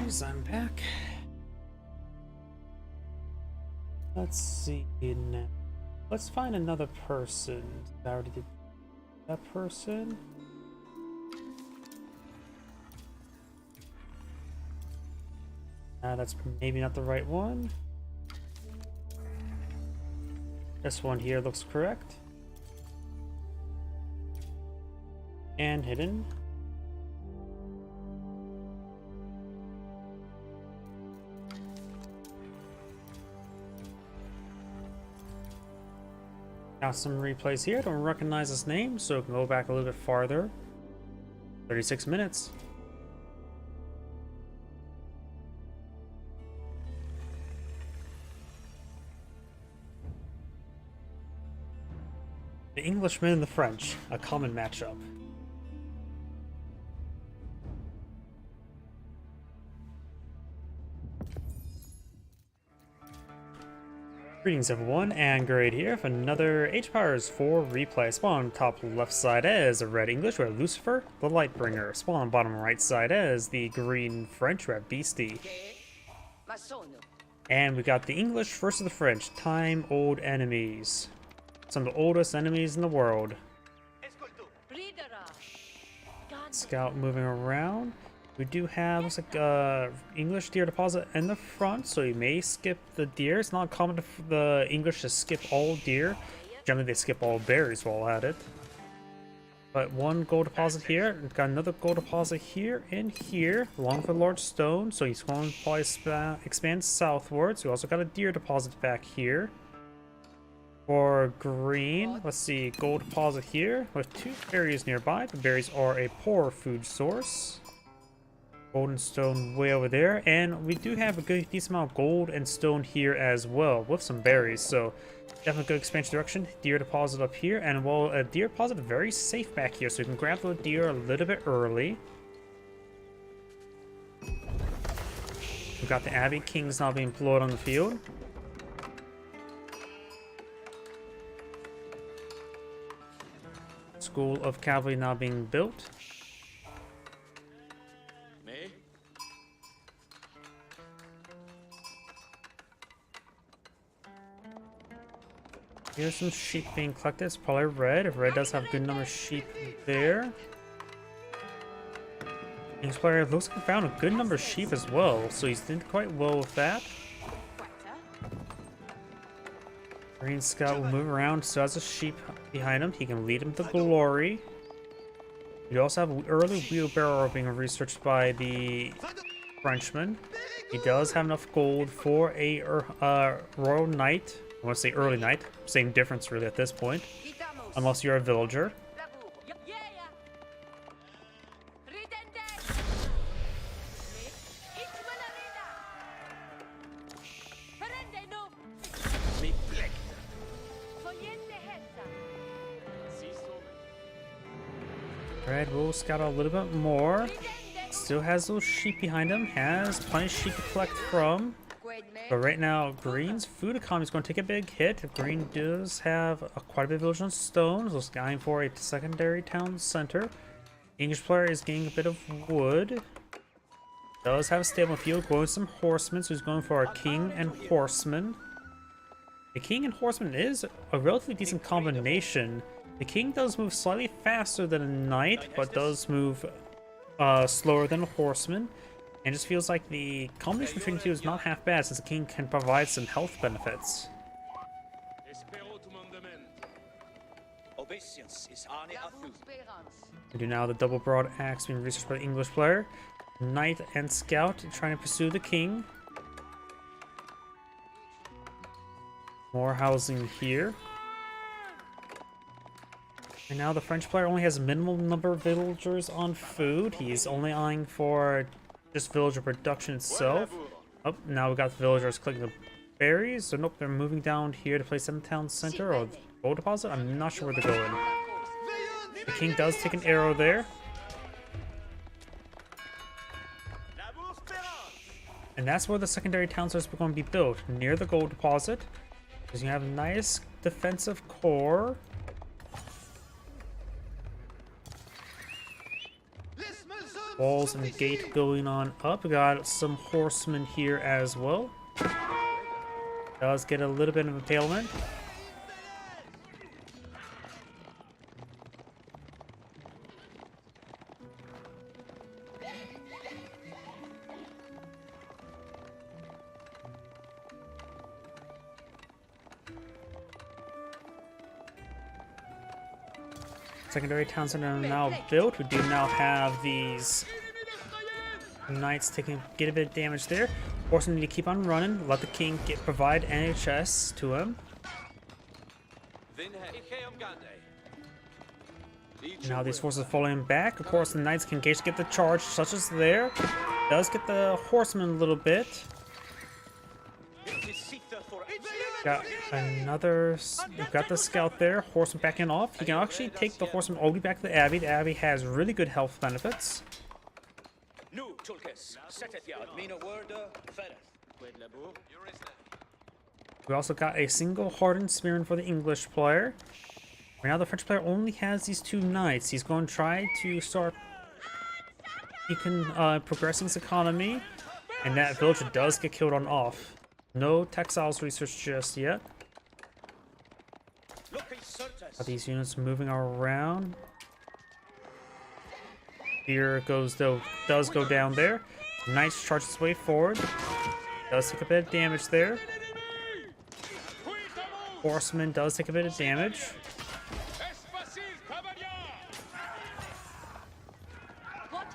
Apologies, I'm back. Let's see now. Let's find another person. I already did that person. That's maybe not the right one. This one here looks correct. And hidden. Got some replays here. Don't recognize his name, so we can go back a little bit farther. 36 minutes. The Englishman and the French, a common matchup. Greetings everyone, and Great here for another H-Powers 4 replay. Spawn top left side as a red English, we have Lucifer, the Lightbringer. Spawn bottom right side as the green French, we have Beastie. And we got the English versus the French, time-old enemies. Some of the oldest enemies in the world. Scout moving around. We do have, looks like, English deer deposit in the front, so you may skip the deer. It's not common for the English to skip all deer. Generally, they skip all berries while at it. But one gold deposit here. We've got another gold deposit here and here, along with a large stone. So he's going to probably expand southwards. We also got a deer deposit back here. For green, let's see, gold deposit here with 2 berries nearby. The berries are a poor food source. Golden stone way over there, and we do have a good decent amount of gold and stone here as well with some berries, so definitely good expansion direction. Deer deposit up here, and well, a deer deposit very safe back here, so you can grab the deer a little bit early. We've got the Abbey Kings now being deployed on the field. School of Cavalry now being built. Here's some sheep being collected. It's probably red. If red does have a good number of sheep there. This player looks like he found a good number of sheep as well, so he's did quite well with that. Green Scout will move around, so has a sheep behind him. He can lead him to glory. We also have an early wheelbarrow being researched by the Frenchman. He does have enough gold for a Royal Knight. I want to say early knight. Same difference really at this point. Unless you're a villager. Red will scout out a little bit more. Still has those sheep behind him. Has plenty of sheep to collect from. But right now, Green's food economy is going to take a big hit. Green does have quite a bit of village on stone, so it's going for a secondary town center. English player is getting a bit of wood. Does have a stable field, going with some horsemen, so he's going for a king and horseman. The king and horseman is a relatively decent combination. The king does move slightly faster than a knight, but does move slower than a horseman. And just feels like the combination between the two is not half bad, since the king can provide some health benefits. We do now the double broad axe being researched by the English player. Knight and scout trying to pursue the king. More housing here. And now the French player only has a minimum number of villagers on food. He's only eyeing for just villager production itself. Oh, now we got the villagers clicking the berries. So nope, they're moving down here to place them in town center or gold deposit. I'm not sure where they're going. The king does take an arrow there. And that's where the secondary town centers are going to be built, near the gold deposit. Because you have a nice defensive core. Walls and gate going on up. We got some horsemen here as well. Does get a little bit of impalement. Secondary town center are now built. We do now have these knights get a bit of damage there. Horsemen need to keep on running. Let the king provide NHS to him. Now these forces are falling back. Of course, the knights can get the charge, such as there. Does get the horsemen a little bit. Got another. We've got the scout there. Horseman backing off. He can actually take the horseman all the way back to the abbey. The abbey has really good health benefits. We also got a single hardened spearman for the English player. Right now the French player only has these 2 knights. He's going to try to start progressing his economy, and that villager does get killed on off. No textiles research just yet. Are these units moving around? Here does go down there. Knights charge its way forward. Does take a bit of damage there. Horseman does take a bit of damage.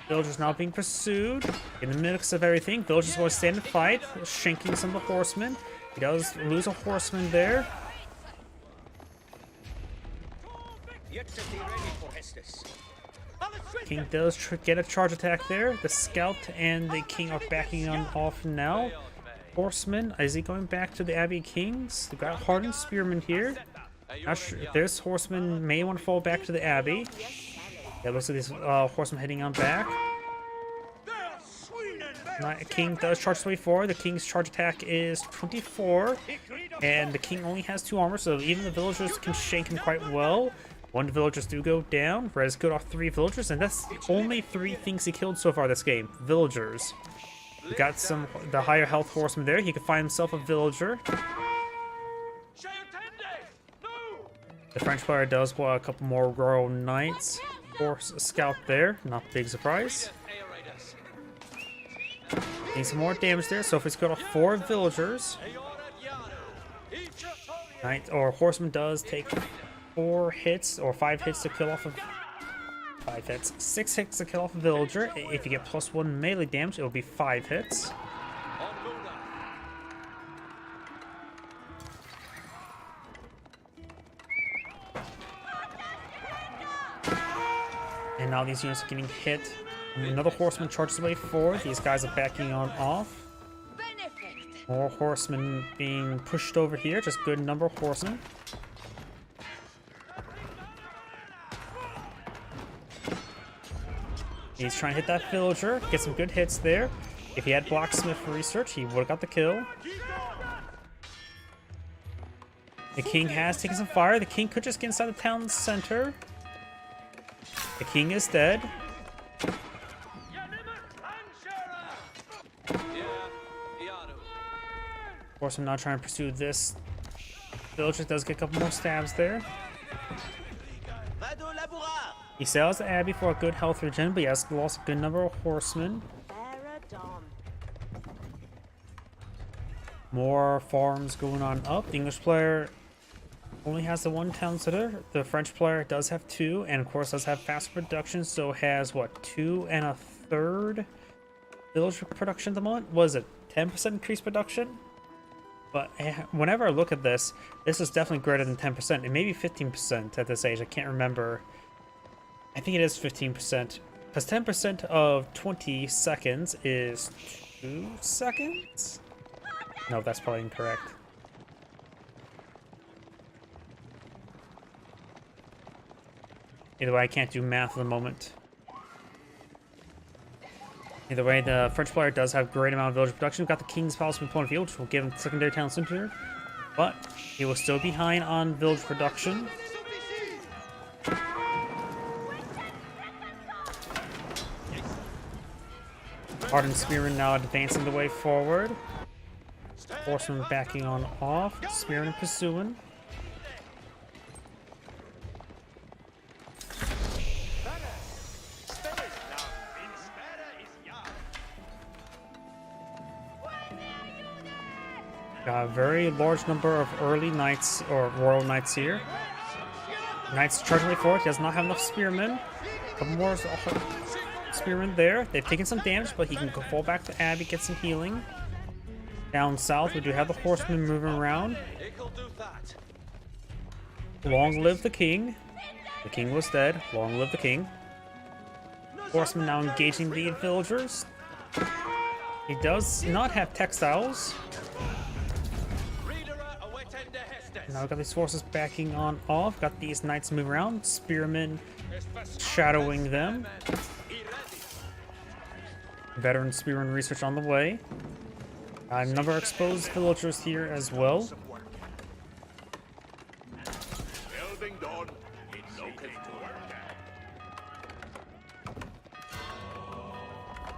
Villagers now being pursued. In the mix of everything, villagers want to stand and fight, shanking some of the horsemen. He does lose a horseman there. King does get a charge attack there. The scout and the king are backing on off now. Horseman, is he going back to the Abbey Kings? We've got hardened spearmen here. Not sure. This horseman may want to fall back to the Abbey. Yeah, looks like this horseman heading on back. King does charge his way forward. The king's charge attack is 24. And the king only has 2 armor, so even the villagers can shank him quite well. 1 of the villagers do go down. Red has killed off 3 villagers, and that's only 3 things he killed so far this game. Villagers. We got the higher health horseman there. He could find himself a villager. The French player does want a couple more royal knights. Horse scout there, not a big surprise. Need some more damage there, so if it's got 4 villagers. Knight or horseman does take 4 hits or 5 hits to kill off of 5 hits. 6 hits to kill off a villager. If you get +1 melee damage, it will be 5 hits. And now these units are getting hit. Another horseman charges away forward. These guys are backing on off. More horsemen being pushed over here. Just good number of horsemen. He's trying to hit that villager. Get some good hits there. If he had blacksmith research, he would have got the kill. The king has taken some fire. The king could just get inside the town center. The king is dead. Of course, I'm not trying to pursue this. Villager does get a couple more stabs there. He sells the abbey for a good health regen, but he has lost a good number of horsemen. More farms going on up. The English player only has the 1 town center. The French player does have 2, and of course does have fast production, so has what, 2 1/3 village production at the moment? Was it 10% increased production? But whenever I look at this, this is definitely greater than 10%. It may be 15% at this age. I can't remember. I think it is 15%. Because 10% of 20 seconds is 2 seconds? No, that's probably incorrect. Either way, I can't do math at the moment. Either way, the French player does have a great amount of village production. We've got the King's Palace from Point Field, which will give him secondary town center. But he was still behind on village production. Ardent Spearman now advancing the way forward. Horseman backing on off. Spearman pursuing. Got a very large number of early knights or royal knights here. Knights charging way forward. He does not have enough spearmen. A couple more spearmen there. They've taken some damage, but he can go fall back to Abbey, get some healing. Down south, we do have the horsemen moving around. Long live the king. The king was dead. Long live the king. Horsemen now engaging the villagers. He does not have textiles. Now we've got these forces backing on off. Got these knights moving around. Spearmen shadowing them. Veteran spearman research on the way. A number of exposed villagers here as well.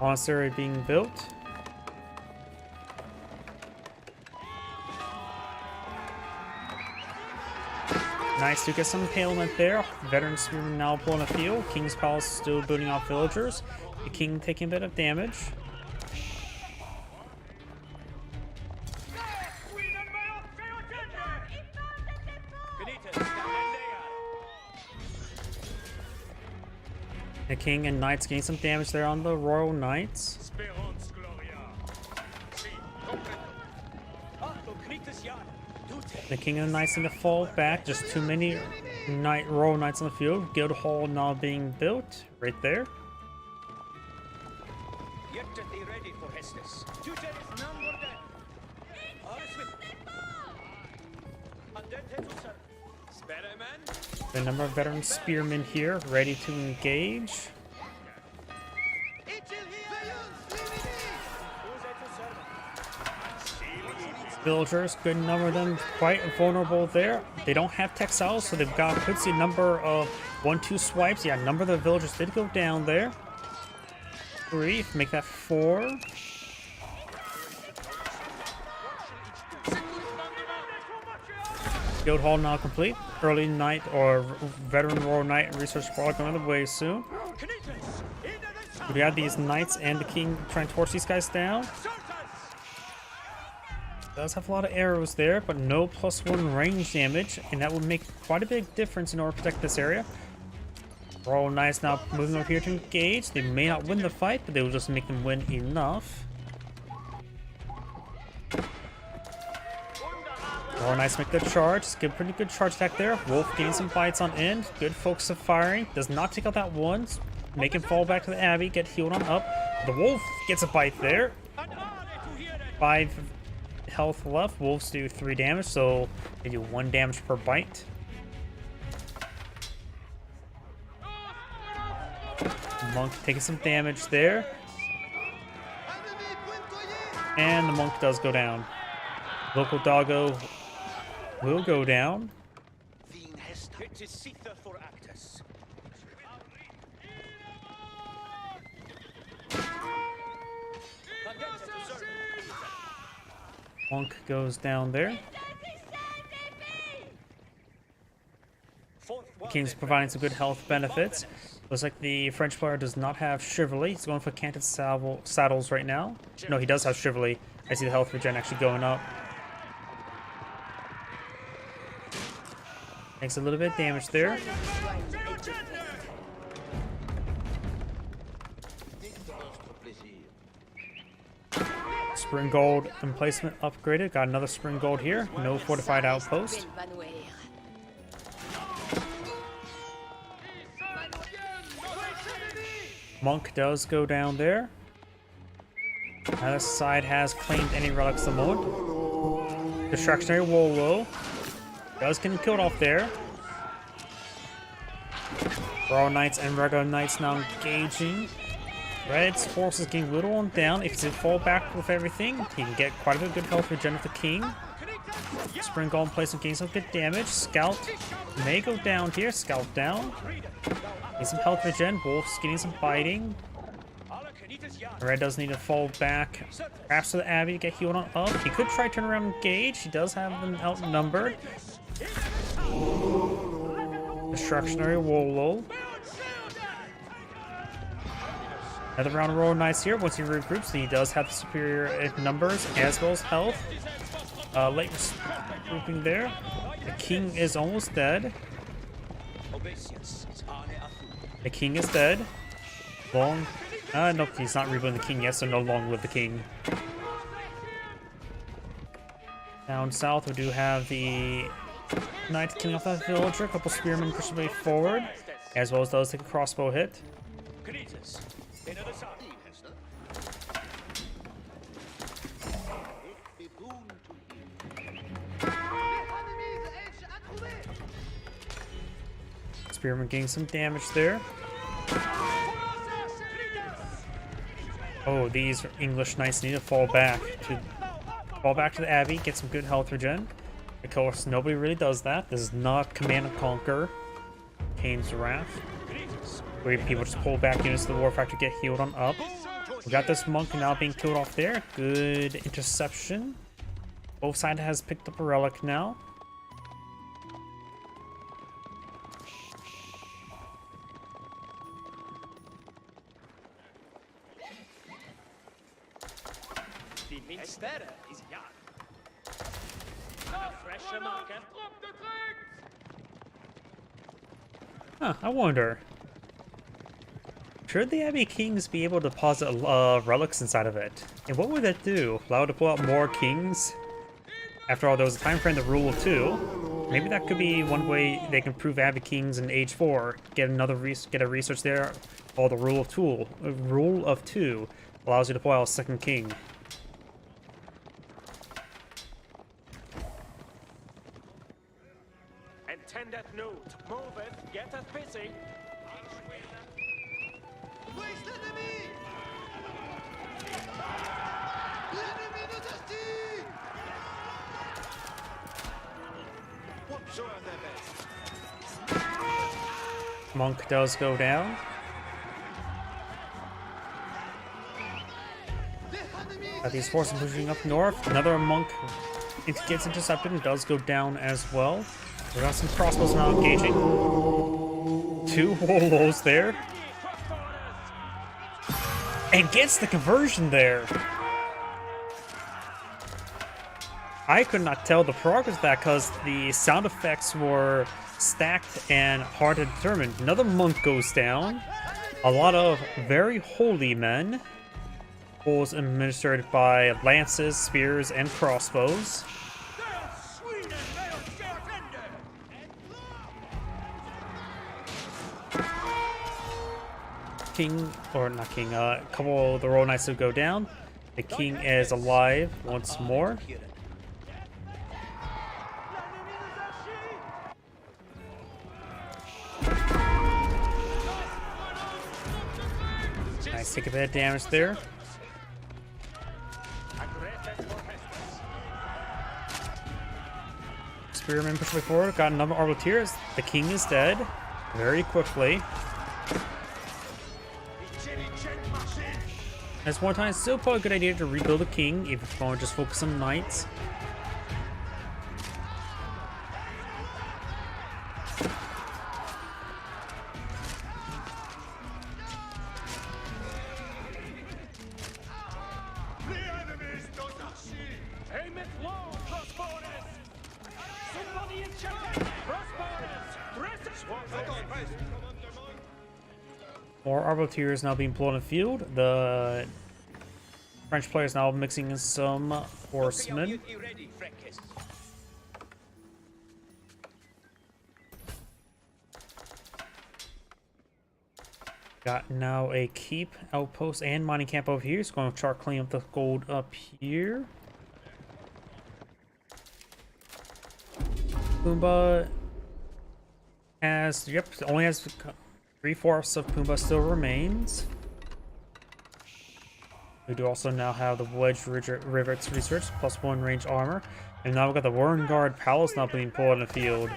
Monastery being built. Nice to get some impalement there. Veteran spearman now pulling a field. King's Palace still building off villagers. The king taking a bit of damage. The king and knights getting some damage there on the royal knights. The king and the knights need to fall back. Just too many royal knights on the field. Guildhall now being built right there. The number of veteran spearmen here ready to engage. Villagers, good number of them, quite vulnerable there. They don't have textiles, so they've got, could see a number of 1-2 swipes. Yeah, a number of the villagers did go down there. 3, make that 4. Guildhall now complete. Early knight or veteran royal knight research squad going the way soon. We have these knights and the king trying to torch these guys down. Does have a lot of arrows there, but no +1 range damage, and that will make quite a big difference in order to protect this area. Royal knights now moving over here to engage. They may not win the fight, but they will just make them win enough. Royal knights make the charge. Get a pretty good charge attack there. Wolf getting some bites on end. Good focus of firing. Does not take out that one. Make him fall back to the Abbey. Get healed on up. The wolf gets a bite there. 5 health left. Wolves do 3 damage, so they do 1 damage per bite. Monk taking some damage there. And the monk does go down. Local doggo will go down. Monk goes down there. King's providing some good health benefits. Looks like the French player does not have Chivalry. He's going for canted saddles right now. No, he does have Chivalry. I see the health regen actually going up. Makes a little bit of damage there. Spring Gold emplacement upgraded. Got another Spring Gold here. No fortified outpost. Monk does go down there. Neither side has claimed any relics of the moment. Distractionary Wolo does get killed off there. Royal Knights and regular Knights now engaging. Red's forces getting whittled down. If he can fall back with everything, he can get quite a bit of good health regen with the king. Spring Golem placement getting some good damage. Scout may go down here. Scout down. Getting some health regen. Wolf's getting some biting. Red does need to fall back perhaps to the Abbey to get healed on up. He could try turn around and engage. He does have them outnumbered. Destructionary Wolo. Another round of Royal Knights here. Once he regroups, he does have the superior numbers as well as health. Late grouping there. The king is almost dead. The king is dead. Long. Nope, he's not rebuilding the king yet, so no long live the king. Down south, we do have the knights killing off that villager. A couple spearmen push their way forward, as well as those take a crossbow hit. Spearman getting some damage there. Oh, these English knights need to fall back to the Abbey, get some good health regen. Of course, nobody really does that. This is not Command and Conquer. Kane's Wrath, where people just pull back units to the War Factor, get healed on up. We got this monk now being killed off there. Good interception. Both sides has picked up a relic now. Huh, I wonder. Should the Abbey Kings be able to deposit relics inside of it? And what would that do? Allow it to pull out more kings? After all, there was a time frame to rule of 2. Maybe that could be one way they can prove Abbey Kings in Age 4. Get a research there. Called the Rule of 2 allows you to pull out a second king. Intended note. Move it. Get us busy. Monk does go down. These forces pushing up north. Another monk gets intercepted and does go down as well. We got some crossbows now engaging. 2 Wolos there. And gets the conversion there. I could not tell the progress of that because the sound effects were stacked and hard to determine. Another monk goes down. A lot of very holy men. Pulls administered by lances, spears, and crossbows. King, or not king, a couple of the Royal Knights will go down. The king is alive once more. Nice, take a bit of damage there. Spearman push way forward, got another Arbaletiers. The king is dead very quickly. As one time, it's still probably a good idea to rebuild the king if you want to just focus on knights. More Arbaletiers now being pulled in the field. The French players now mixing in some horsemen. Got now a keep, outpost, and mining camp over here. It's going to start cleaning up the gold up here. Pumbaa has, only has 3/4 of Pumbaa still remains. We do also now have the Wedge Rivets research, +1 range armor. And now we've got the Warren Palace now being pulled in the field.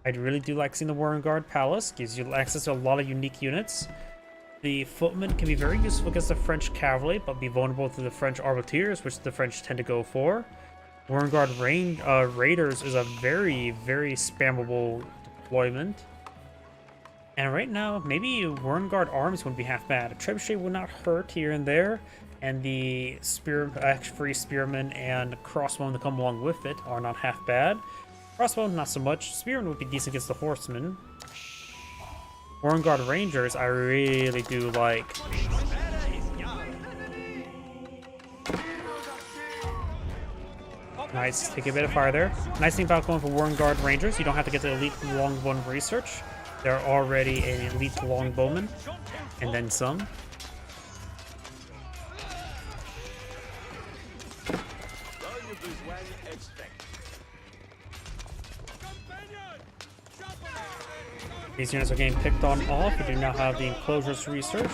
I really do like seeing the Warren Palace. Gives you access to a lot of unique units. The footmen can be very useful against the French cavalry, but be vulnerable to the French arbaletiers, which the French tend to go for. Warren Raiders is a very, very spammable deployment. And right now, maybe Warren arms wouldn't be half bad. A trebuchet would not hurt here and there, and the free spearmen and crossbowmen that come along with it are not half bad. Crossbow, not so much. Spearmen would be decent against the horsemen. Warren Rangers, I really do like. Nice, take a bit of fire there. Nice thing about going for Warren Rangers, you don't have to get the elite longbowman research. They're already an elite longbowman, and then some. These units are getting picked on off. We do now have the enclosures research.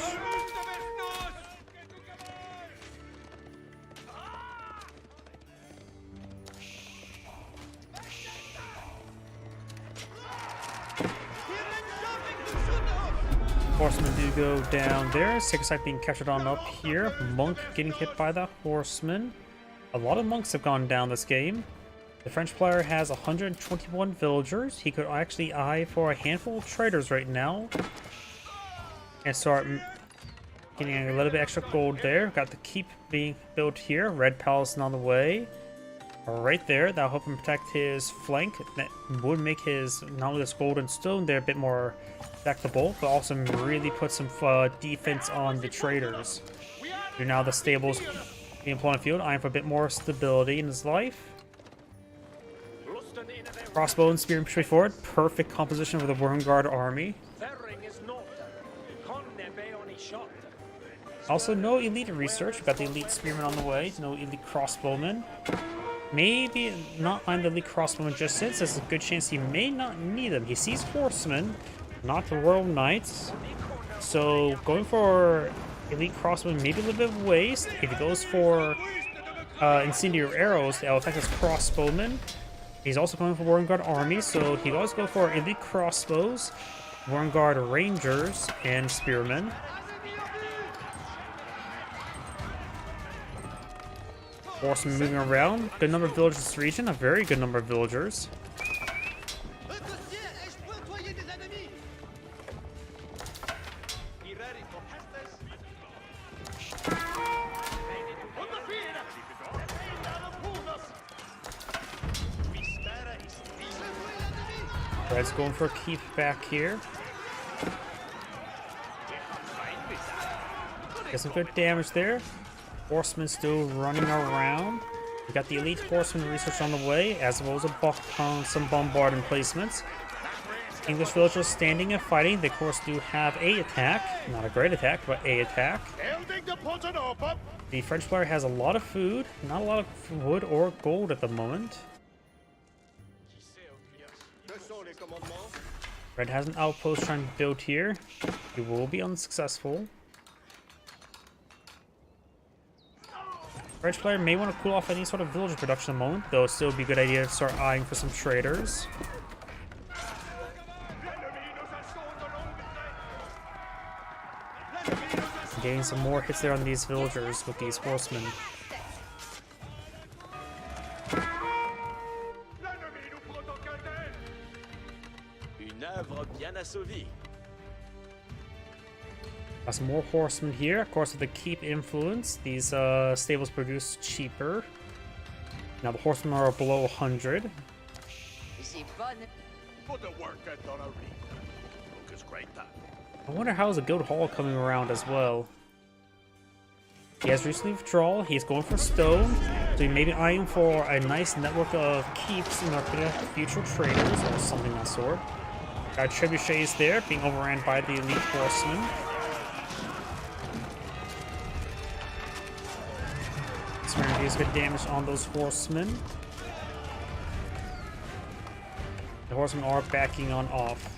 Horsemen do go down there. Sacred Site being captured on up here. Monk getting hit by the horseman. A lot of monks have gone down this game. The French player has 121 villagers. He could actually eye for a handful of traders right now and start getting a little bit extra gold there. Got the keep being built here. Red Palace on the way. Right there. That'll help him protect his flank. That would make his, not only this gold and stone there, a bit more protectable, but also really put some defense on the traders. So now the stables being employed on the field, eyeing for a bit more stability in his life. Crossbow and spear push forward. Perfect composition for the Warren army. Also, no elite research. We've got the elite spearmen on the way. No elite crossbowmen. Maybe not find the elite crossbowmen just yet. So there's a good chance he may not need them. He sees horsemen, not the royal knights. So going for elite crossbowmen maybe a little bit of waste. If he goes for incendiary arrows, they'll attack his crossbowmen. He's also going for Warren army, so he always go for elite crossbows, Warren Rangers, and spearmen. Horsemen moving around. Good number of villagers in this region, a very good number of villagers. Red's going for a keep back here. Get some good damage there. Horsemen still running around. We got the elite horseman research on the way, as well as some bombard emplacements. English villagers standing and fighting. They of course do have a attack. Not a great attack, but a attack. The French player has a lot of food, not a lot of wood or gold at the moment. Red has an outpost trying to build here. He will be unsuccessful. French player may want to cool off any sort of villager production at the moment, though it still would be a good idea to start eyeing for some traders. Getting some more hits there on these villagers with these horsemen. Got some more horsemen here. Of course, with the keep influence, these stables produce cheaper. Now the horsemen are below 100. I wonder how's the Guild Hall coming around as well. He has recently withdrawal. He's going for stone, so he may be eyeing for a nice network of keeps in our future traders or something of that sort. Got trebuchets there, being overran by the elite horsemen. Smearing does good damage on those horsemen. The horsemen are backing on off.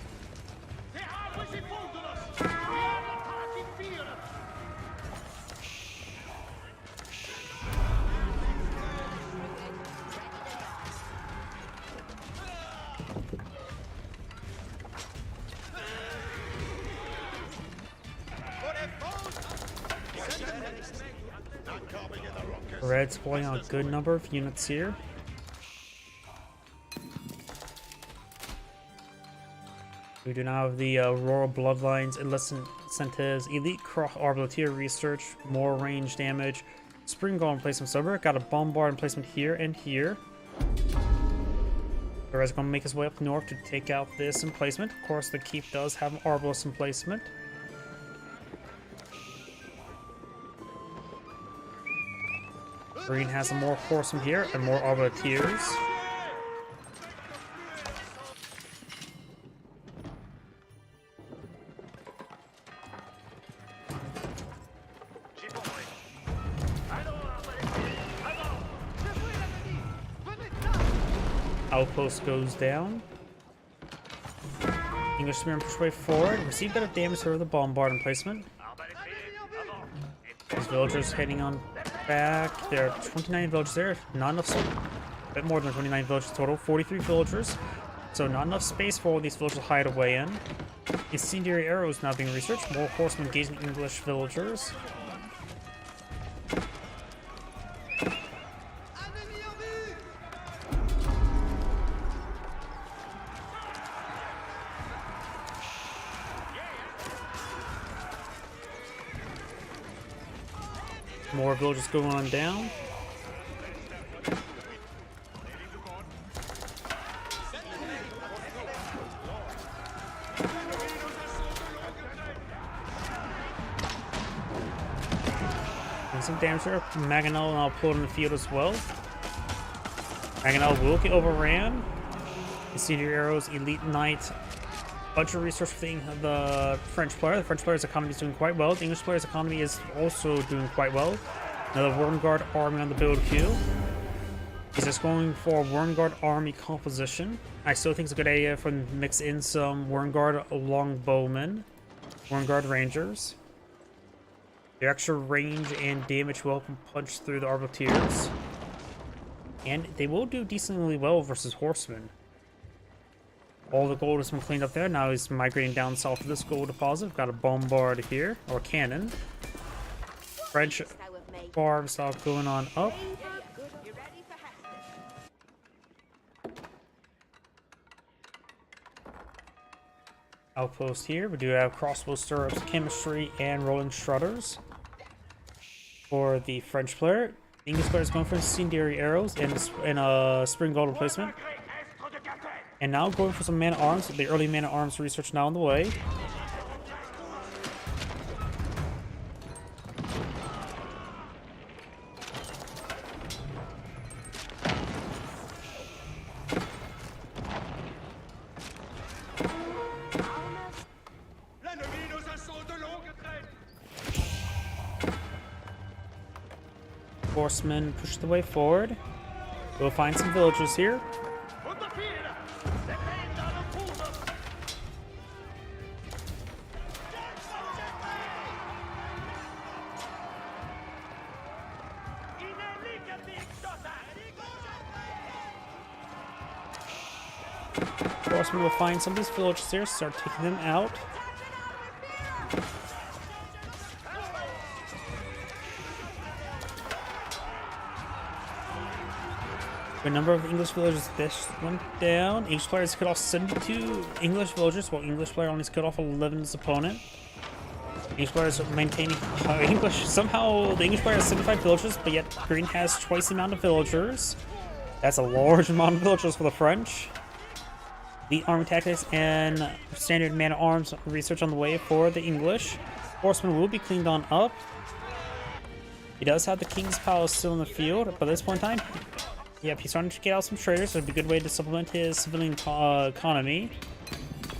Red's pulling out a good number of units here. We do now have the Royal Bloodlines, Enlisted Incentives, Elite Arbaleteer Research, more range damage, Spring Golem placement silver. Got a Bombard placement here and here. Red's going to make his way up north to take out this emplacement. Of course, the keep does have an Arbalest emplacement. Green has some more horsemen here and more Arbaleteers. Outpost goes down. English spearmen push way forward. Receive better damage for the bombard emplacement. These villagers heading on back. There are 29 villagers there. Not enough. A bit more than 29 villagers total. 43 villagers. So not enough space for all these villagers to hide away in. Incendiary arrows now being researched. More horsemen engaging English villagers. More villagers going on down. And some damage there. Maganel now pulled in the field as well. Maganel will get overran. Incendiary arrows, elite knight. Bunch of resource for the French player. The French player's economy is doing quite well. The English player's economy is also doing quite well. Another Wormguard army on the build queue. He's just going for a Wormguard army composition. I still think it's a good idea for them to mix in some Wormguard longbowmen, Wormguard rangers. The extra range and damage will help them punch through the Arbaleteers. And they will do decently well versus horsemen. All the gold has been cleaned up there. Now he's migrating down south of this gold deposit. We've got a bombard here, or cannon. French farm stock going on up. Outpost here. We do have crossbow stirrups, chemistry, and rolling strutters. For the French player, the English player is going for incendiary arrows and a spring gold replacement. And now going for some man-at-arms. The early man-at-arms research now on the way. Horsemen push the way forward. We'll find some villagers here. Horsemen will find some of these villagers here, start taking them out. A number of English villagers this went down. Each player has cut off 72 English villagers, while English player only has cut off 11 his opponent. English player is maintaining English. Somehow the English player has 75 villagers, but yet Green has twice the amount of villagers. That's a large amount of villagers for the French. The army tactics and standard man-at-arms research on the way for the English. Horsemen will be cleaned on up. He does have the King's Palace still in the field, but at this point in time, yep, he's starting to get out some traders. So it'd be a good way to supplement his civilian economy.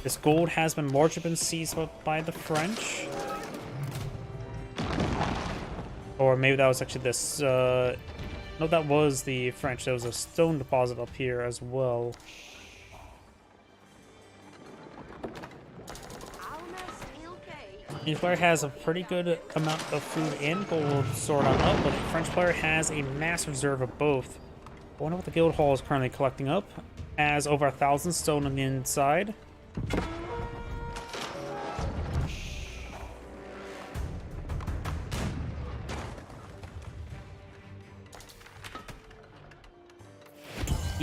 This gold has been largely been seized by the French. Or maybe that was actually this, no, that was the French. There was a stone deposit up here as well. Each player has a pretty good amount of food and gold stored on up, but the French player has a massive reserve of both. I wonder what the guild hall is currently collecting up. Has over 1,000 stone on the inside.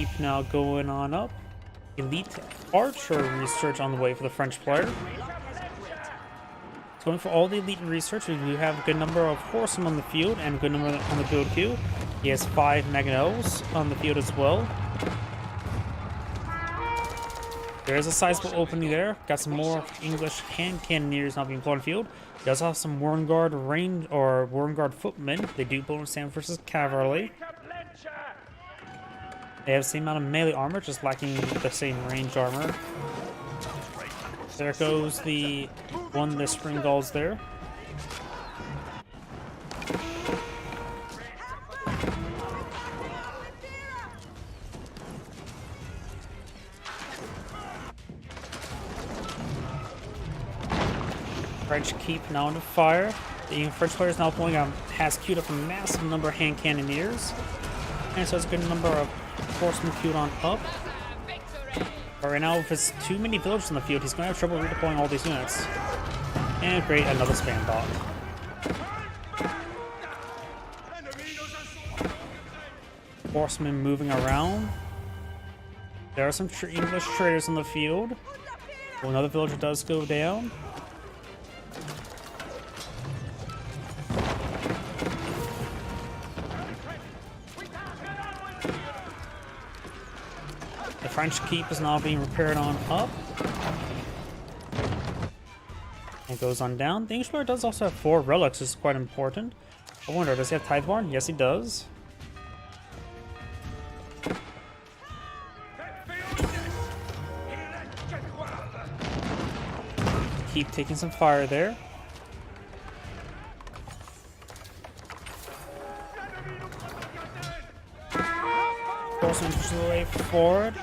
keep now going on up. Elite archer research on the way for the French player. Going for all the elite research, we do have a good number of horsemen on the field and a good number on the build queue. He has 5 Magnels on the field as well. There is a sizable opening there. Got some more English hand cannoneers now being put on the field. He does have some Warrenguard range or Warrenguard footmen. They do bonus stand versus cavalry. They have the same amount of melee armor, just lacking the same range armor. There goes the spring gulls there. French keep now under fire. The French player is now pulling out, has queued up a massive number of hand cannoneers. And so it's a good number of horsemen queued on up. But right now, if it's too many villagers in the field, he's going to have trouble redeploying all these units. And great, another spam bot. Horsemen moving around. There are some English traders in the field. Well, another villager does go down. The French keep is now being repaired on up. It goes on down. The English player does also have 4 relics, which is quite important. I wonder, does he have Tideborn? Yes, he does. Keep taking some fire there. Horseman pushes the way forward.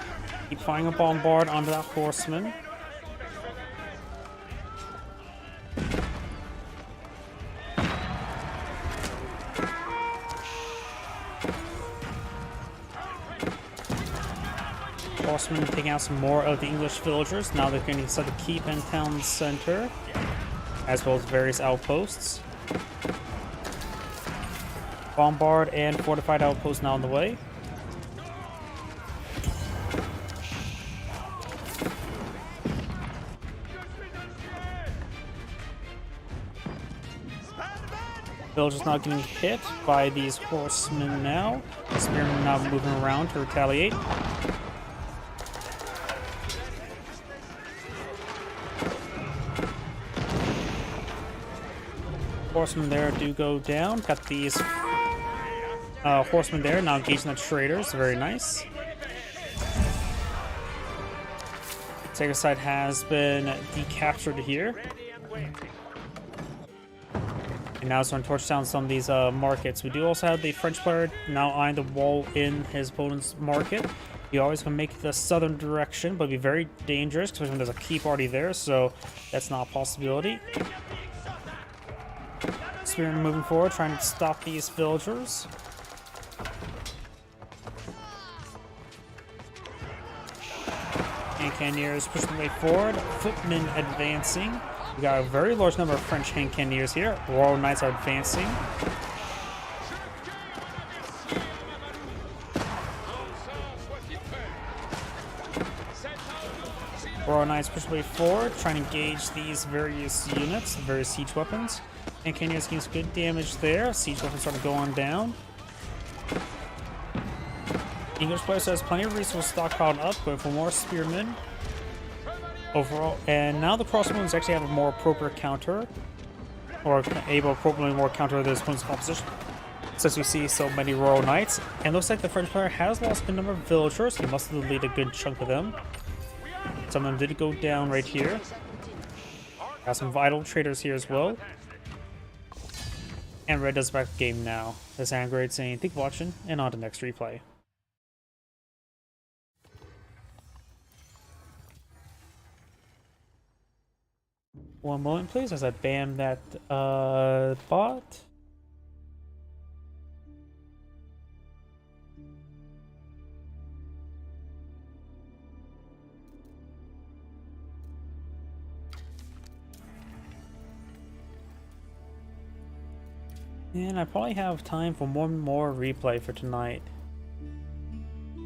Keep firing a bombard onto that horseman. Horsemen taking out some more of the English villagers. Now they're getting inside the keep and town center, as well as various outposts. Bombard and fortified outposts now on the way. Villagers not getting hit by these horsemen now. Spearmen now moving around to retaliate. Horsemen there do go down. Got these horsemen there now engaging the traders. Very nice. Tiger side has been decaptured here. And now it's going to torch down some of these markets. We do also have the French player now eyeing the wall in his opponent's market. You always can make the southern direction, but be very dangerous, because there's a keep already there, so that's not a possibility. Spearman moving forward, trying to stop these villagers. And cannoneers pushing the way forward. Footmen advancing. We got a very large number of French hand cannoneers here. Royal Knights are advancing. Royal Knights push the way forward, trying to engage these various units, various siege weapons. And cannoneers getting some good damage there. Siege weapons starting to go on down. English player has plenty of resources stockpiled up, going for more spearmen. Overall, and now the crossbows actually have a more appropriate counter, or able to appropriately more counter this opponent's composition, since we see so many Royal Knights. And looks like the French player has lost a good number of villagers. He must have deleted a good chunk of them. Some of them did go down right here. Got some vital traders here as well. And Red does back the game now. This is Angrade saying thank you for watching, and on to the next replay. One moment, please, as I bam that bot. And I probably have time for one more replay for tonight.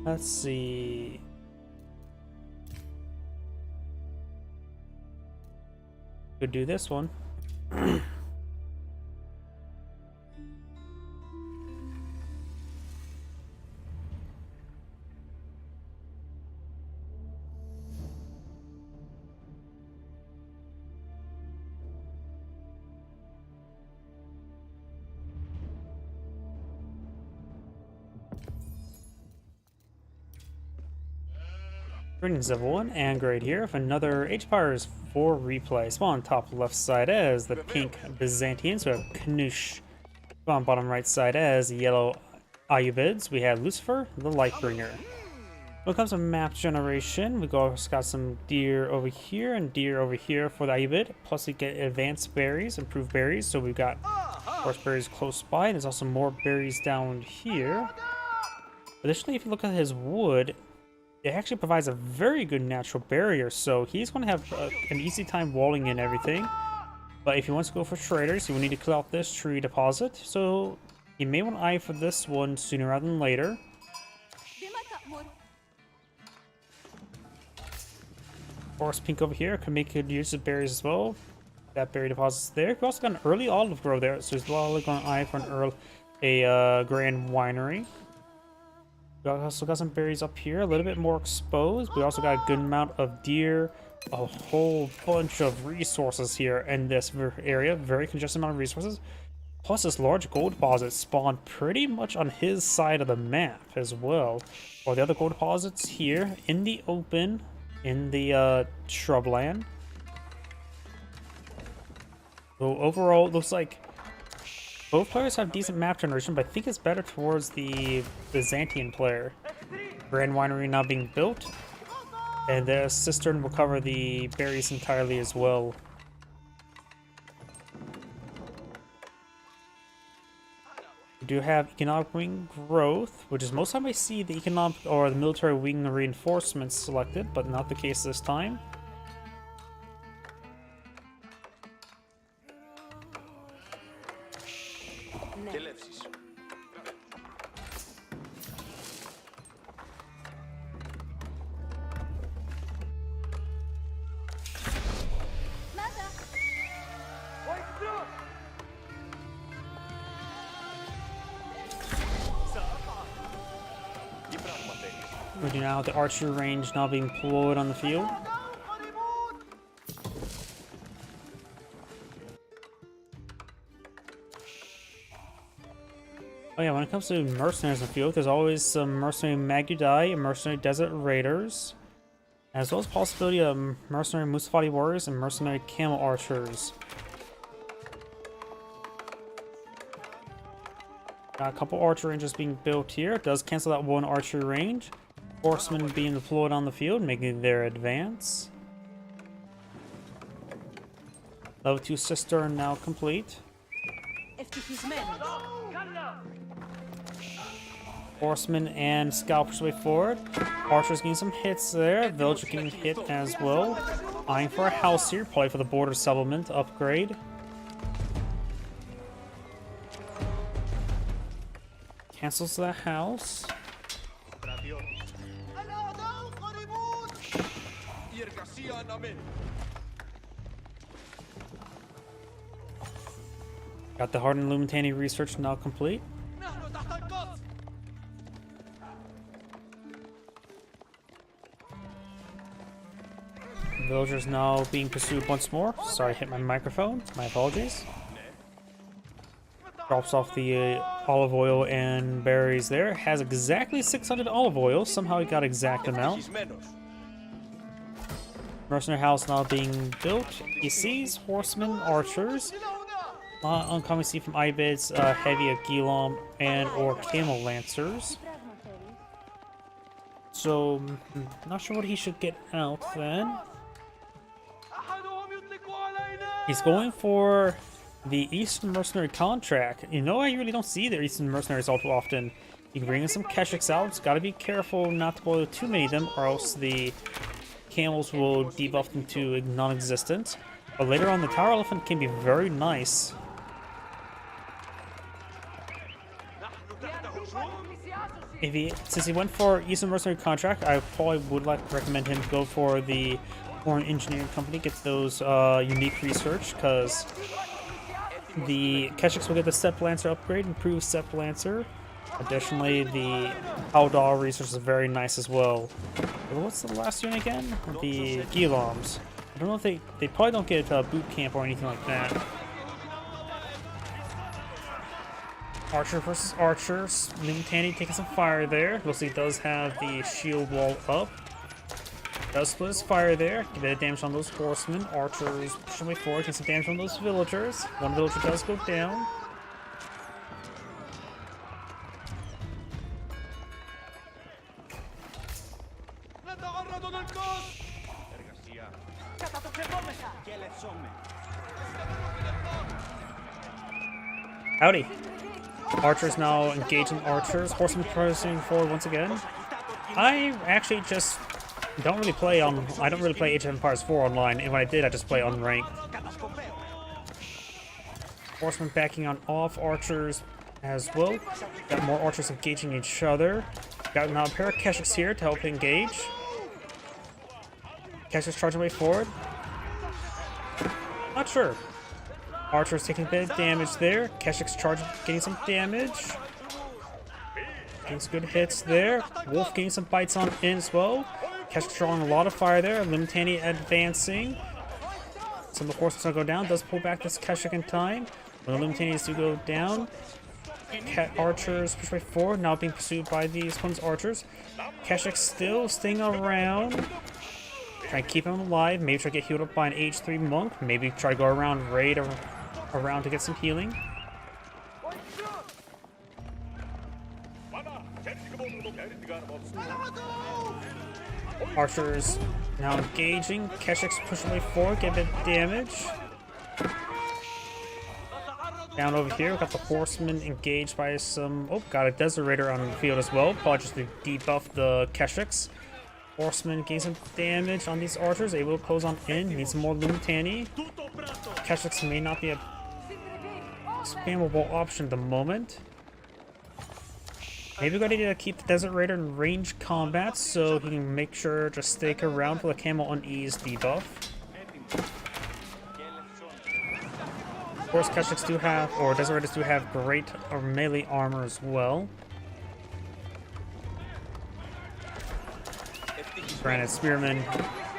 Let's see. Could do this one. Greetings everyone, and Grade here with another H-Pires 4 replay. Spawn top left side as the pink Byzantines, we have Knoosh. Spawn bottom right side as the yellow Ayyubids, we have Lucifer, the Lightbringer. When it comes to map generation, we got some deer over here and deer over here for the Ayyubid. Plus we get advanced berries, improved berries, so we've got horse berries close by. There's also more berries down here. Additionally, if you look at his wood, it actually provides a very good natural barrier, so he's going to have an easy time walling in everything. But if he wants to go for traders, he will need to clear out this tree deposit, so you may want to eye for this one sooner rather than later. Forest pink over here can make good use of berries as well. That berry deposit's there. We also got an early olive grove there, so he's probably going to eye for a grand winery. We also got some berries up here, a little bit more exposed. We also got a good amount of deer, a whole bunch of resources here in this area. Very congested amount of resources. Plus this large gold deposit spawned pretty much on his side of the map as well. While the other gold deposits here in the open, in the shrubland. So overall, it looks like both players have decent map generation, but I think it's better towards the Byzantine player. Grand Winery now being built, and the cistern will cover the berries entirely as well. We do have economic wing growth, which is most time I see the economic or the military wing reinforcements selected, but not the case this time. We do now have the archery range now being deployed on the field. Oh yeah, when it comes to mercenaries in the field, there's always some mercenary Magudai and mercenary Desert Raiders, as well as possibility of mercenary Musafati warriors and mercenary camel archers. Got a couple archer ranges being built here. It does cancel that one archery range. Horsemen being deployed on the field, making their advance. Level 2 cistern now complete. Horsemen and scalpers way forward. Archers getting some hits there. Villager getting hit as well. Eyeing for a house here, probably for the border settlement upgrade. Cancels the house. Got the Hardened Lumentani research now complete. Villagers now being pursued once more. Sorry, I hit my microphone. My apologies. Drops off the olive oil and berries there. Has exactly 600 olive oil. Somehow he got exact amount. Mercenary house now being built. He sees horsemen, archers. Uncommon see from Ayyubids, heavy Agilom and or camel lancers. So, not sure what he should get out then. He's going for the Eastern Mercenary contract. You know, I really don't see the Eastern Mercenaries all too often. You can bring in some Keshiks out. Gotta be careful not to boil too many of them, or else the camels will debuff them to non-existent. But later on, the Tower Elephant can be very nice. Since he went for Eastern Mercenary contract, I probably would like to recommend him go for the foreign engineering company, get those unique research, because the Keshiks will get the Steppe Lancer upgrade, improved Steppe Lancer. Additionally, the Haldar research is very nice as well. What's the last unit again? The Giloms. I don't know if they probably don't get boot camp or anything like that. Archer versus Archer. Lieutenant taking some fire there. Mostly does have the shield wall up. Does split his fire there. Get a bit of damage on those horsemen. Archers pushing way forward. Get some damage on those villagers. One villager does go down. Howdy. Archers now engaging archers. Horsemen pressing forward once again. I actually just don't really play on. I don't really play Age of Empires 4 online, and when I did, I just play unranked. Horsemen backing on off archers as well. Got more archers engaging each other. Got now a pair of Keshiks here to help engage. Keshiks charging way forward. Not sure. Archers taking a bit of damage there. Keshiks charging, getting some damage. Getting some good hits there. Wolf getting some bites on in as well. Keshiks drawing a lot of fire there. Limitani advancing. Some of the horses will go down. Does pull back this Keshik in time. When the Limitanis do go down, archers push right forward. Now being pursued by these one's archers. Keshik still staying around. Try and keep him alive. Maybe try to get healed up by an H3 monk. Maybe try to go around raid around to get some healing. Archers now engaging. Keshiks pushing way forward, get a bit of damage. Down over here, we got the horsemen engaged by some. Oh, got a Desert Raider on the field as well. Probably just to debuff the Keshiks. Horsemen gain some damage on these archers, able to close on in. Need some more Limitani. Keshiks may not be a spammable option at the moment. Maybe we're going to keep the Desert Raider in range combat so he can make sure to stick around for the Camel Unease debuff. Of course, Keshiks do have, or Desert Raiders do have great melee armor as well. Granted, Spearmen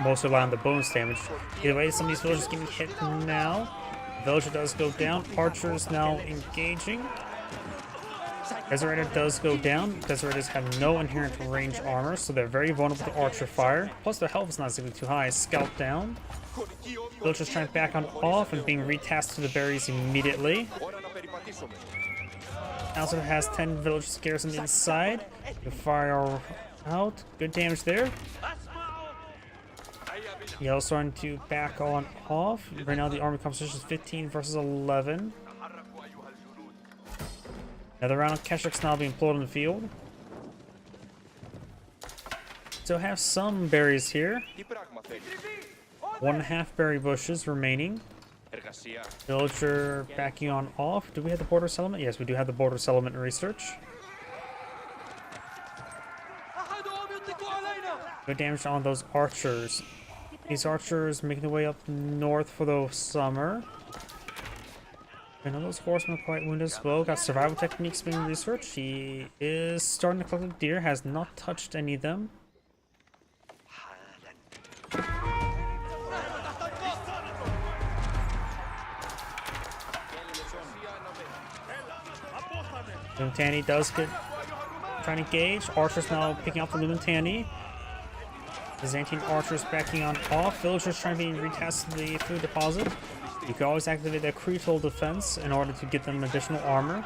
mostly rely on the bonus damage. Either way, some of these villagers getting hit now. Villager does go down. Archers now engaging. Desert Raider does go down. Desert Raiders have no inherent range armor, so they're very vulnerable to archer fire. Plus, their health is not significantly too high. Scalp down. Villagers trying to back on off and being retasked to the berries immediately. Also has 10 villagers garrisoned inside. The fire out. Good damage there. Yellow starting to back on off. Right now the army composition is 15 versus 11. Another round of Keshiks now being pulled in the field. So have some berries here. 1.5 berry bushes remaining. Villager backing on off. Do we have the border settlement? Yes, we do have the border settlement research. Good damage on those archers. These archers making their way up north for the summer. I know those horsemen are quite wounded as well. Got survival techniques being researched. He is starting to collect deer. Has not touched any of them. Limitani does get trying to engage. Archers now picking up the Limitani. Byzantine archers backing on off. Villagers trying to retest the food deposit. You can always activate their Cretal defense in order to get them additional armor.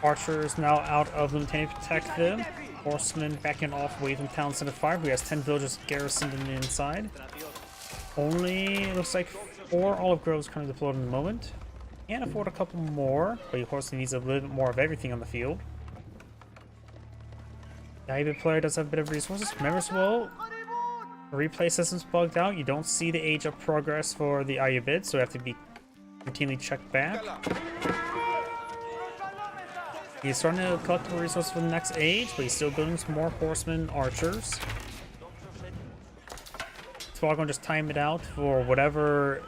Archers now out of Limitani to protect them. Horsemen backing off away from Town Center 5. We have 10 villagers garrisoned in the inside. Only looks like 4 olive groves currently deployed in the moment. Can't afford a couple more, but of course he needs a little bit more of everything on the field. The Ayubid player does have a bit of resources. Members will replay systems bugged out. You don't see the age of progress for the Ayubid, so you have to be routinely checked back. He's starting to collect the resources for the next age, but he's still building some more horsemen archers. So I'm going to just time it out for whatever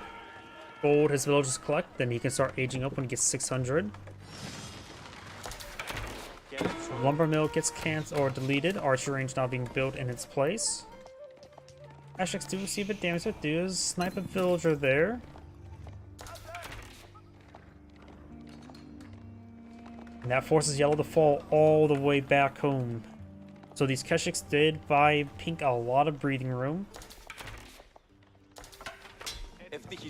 gold his villagers collect, then he can start aging up when he gets 600. Lumber mill gets canceled or deleted. Archer range now being built in its place. Ashix do receive a damage, but does snipe a villager there. And that forces Yellow to fall all the way back home. So these Keshiks did buy Pink a lot of breathing room. He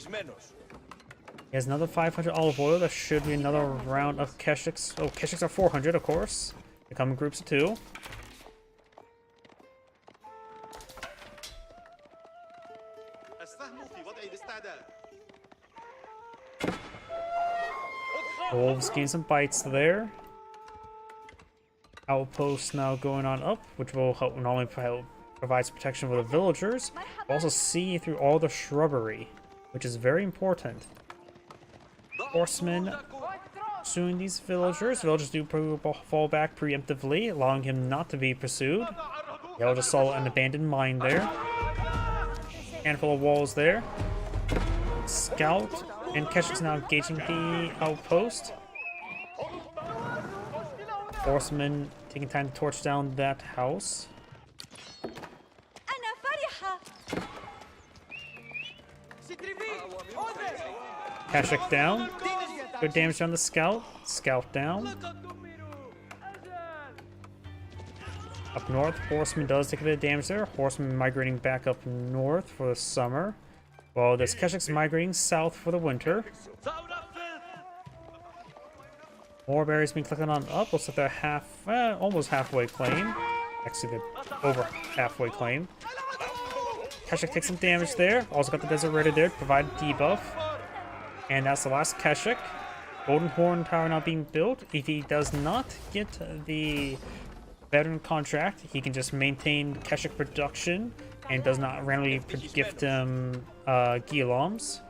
has another 500 olive oil. That should be another round of Keshiks. Oh, Keshiks are 400, of course. They come in groups of 2. Wolves gain some bites there. Outposts now going on up, which will help not only provides protection for the villagers, but also see through all the shrubbery, which is very important. Horsemen pursuing these villagers. Villagers do fall back preemptively, allowing him not to be pursued. Yellow just saw an abandoned mine there. Handful of walls there. Scout and Keshiks now engaging the outpost. Horsemen taking time to torch down that house. Keshik down. Good damage on the scout. Scout down. Up north, Horseman does take a bit of damage there. Horseman migrating back up north for the summer. While this Keshik's migrating south for the winter. More berries being collected on up. Looks like they're almost halfway claim. Actually, they're over halfway claim. Keshik takes some damage there. Also got the Desert Raider there to provide debuff. And that's the last Keshik. Golden Horn Tower now being built. If he does not get the veteran contract, he can just maintain Keshik production and does not randomly gift him Guillaumes.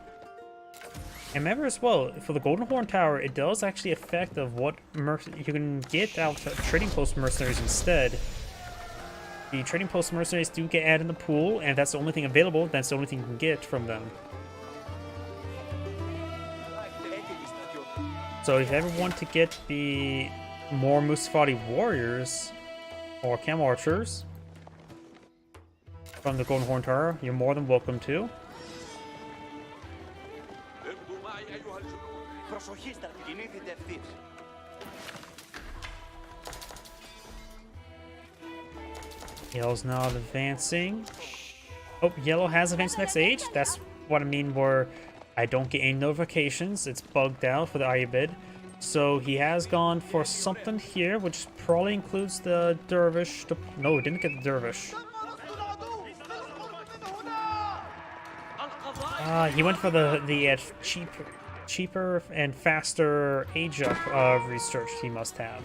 And remember as well, for the Golden Horn Tower, it does actually affect of what you can get out of Trading Post Mercenaries instead. The Trading Post Mercenaries do get added in the pool, and if that's the only thing available, that's the only thing you can get from them. So if you ever want to get the more Musafati warriors or Camel archers from the Golden Horn Tower, you're more than welcome to. Yellow's now advancing. Oh, Yellow has advanced next age. That's what I mean where I don't get any notifications. It's bugged out for the Ayubid. So he has gone for something here, which probably includes the Dervish. No, it didn't get the Dervish. He went for the cheaper and faster age up research he must have.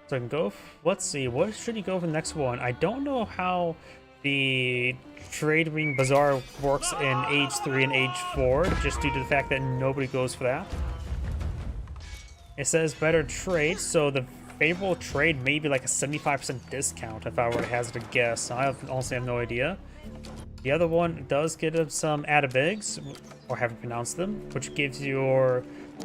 So I can go, let's see, what should he go for the next one? I don't know how the Trade Ring Bazaar works in Age 3 and Age 4, just due to the fact that nobody goes for that. It says better trade, so the favorable trade may be like a 75% discount if I were to hazard a guess. I honestly have no idea. The other one does get him some Adabigs, or haven't pronounced them, which gives your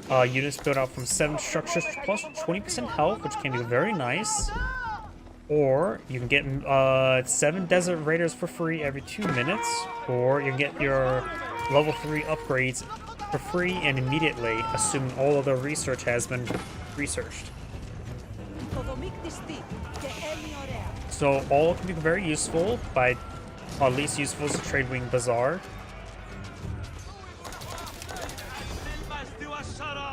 units built out from 7 structures plus 20% health, which can be very nice. Or you can get 7 Desert Raiders for free every 2 minutes, or you can get your level 3 upgrades for free and immediately, assuming all of the research has been researched. So all can be very useful, but least useful is the Trade Wing Bazaar.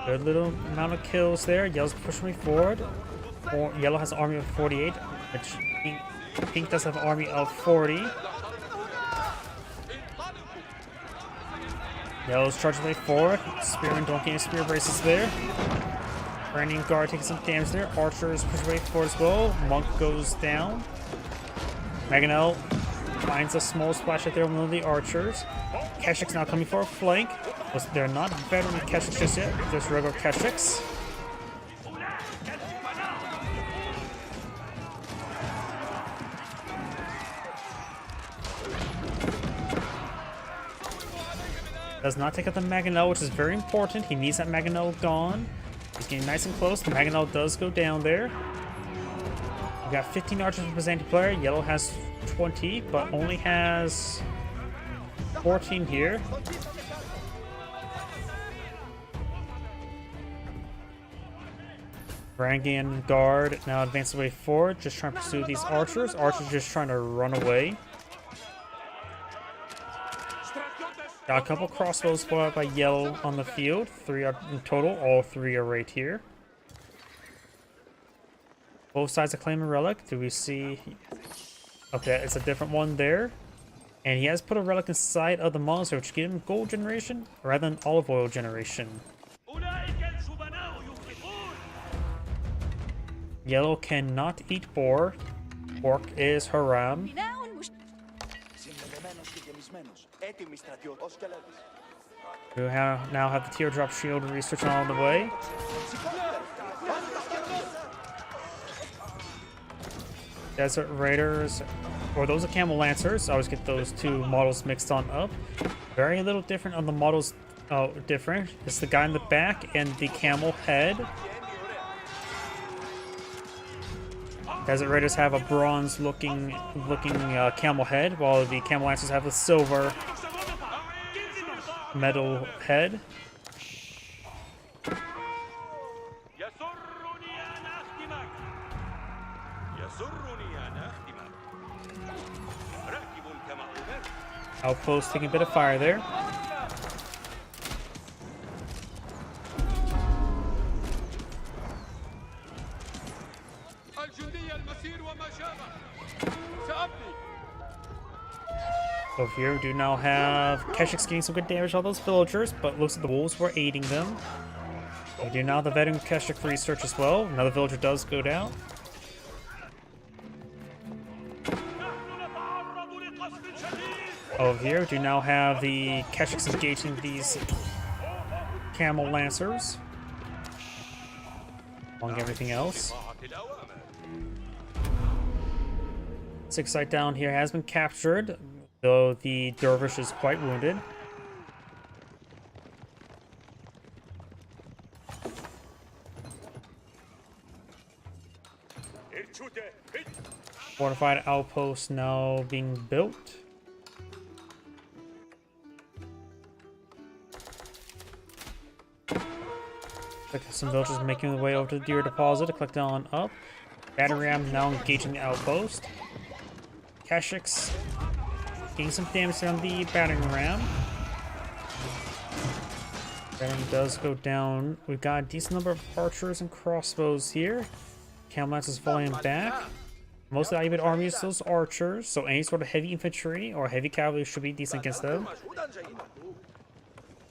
Good little amount of kills there. Yellow's pushing me forward. Yellow has an army of 48, which Pink does have an army of 40. Yellow's charging way forward. Spearmen don't get any spear braces there. Branding Guard taking some damage there. Archers push way forward as well. Monk goes down. Mangonel finds a small splash right there on one of the archers. Keshiks now coming for a flank. They're not veteran Keshiks just yet, just regular Keshiks. Does not take out the Mangonel, which is very important. He needs that Mangonel gone. He's getting nice and close. The Mangonel does go down there. We got 15 archers for Byzantine player. Yellow has 20, but only has 14 here. Varangian Guard now advance away forward, just trying to pursue these archers. Archers just trying to run away. Got a couple crossbows fought by Yellow on the field. 3 are in total. All 3 are right here. Both sides are claiming relic. Do we see? Okay, it's a different one there. And he has put a relic inside of the monster, which gives him gold generation rather than olive oil generation. Yellow cannot eat boar. Pork is haram. We now have the teardrop shield research on the way. Desert Raiders, or those are Camel Lancers. I always get those two models mixed on up. Very little different on the models. Oh, different. It's the guy in the back and the camel head. Desert Raiders have a bronze-looking camel head, while the Camel Lancers have a silver metal head. Outpost taking a bit of fire there. Over here, we do now have Keshiks getting some good damage on those villagers, but looks like the wolves were aiding them. We do now have the veteran Keshik research as well. Another villager does go down. Over here, we do now have the Keshiks engaging these Camel Lancers, among everything else. 6 site down here has been captured, though the dervish is quite wounded. Fortified outpost now being built. Some villagers making their way over to the deer deposit to collect on up. Battery ram now engaging the outpost. Keshiks getting some damage on the battering ram. Battering does go down. We've got a decent number of archers and crossbows here. Camel Lance is falling back. Most of the Ayyubid army is those archers, so any sort of heavy infantry or heavy cavalry should be decent against them.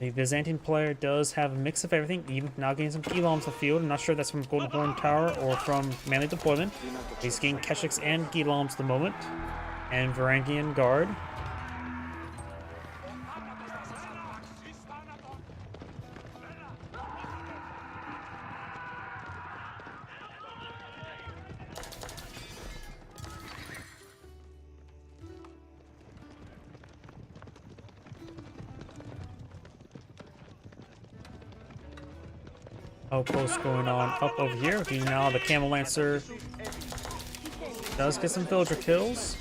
The Byzantine player does have a mix of everything, even now getting some Ghiloms on the field. I'm not sure that's from Golden Horn Tower or from Manly Deployment. He's getting Keshiks and Ghiloms at the moment. And Varangian Guard. Outpost going on up over here. Now the Camel Lancer does get some villager kills.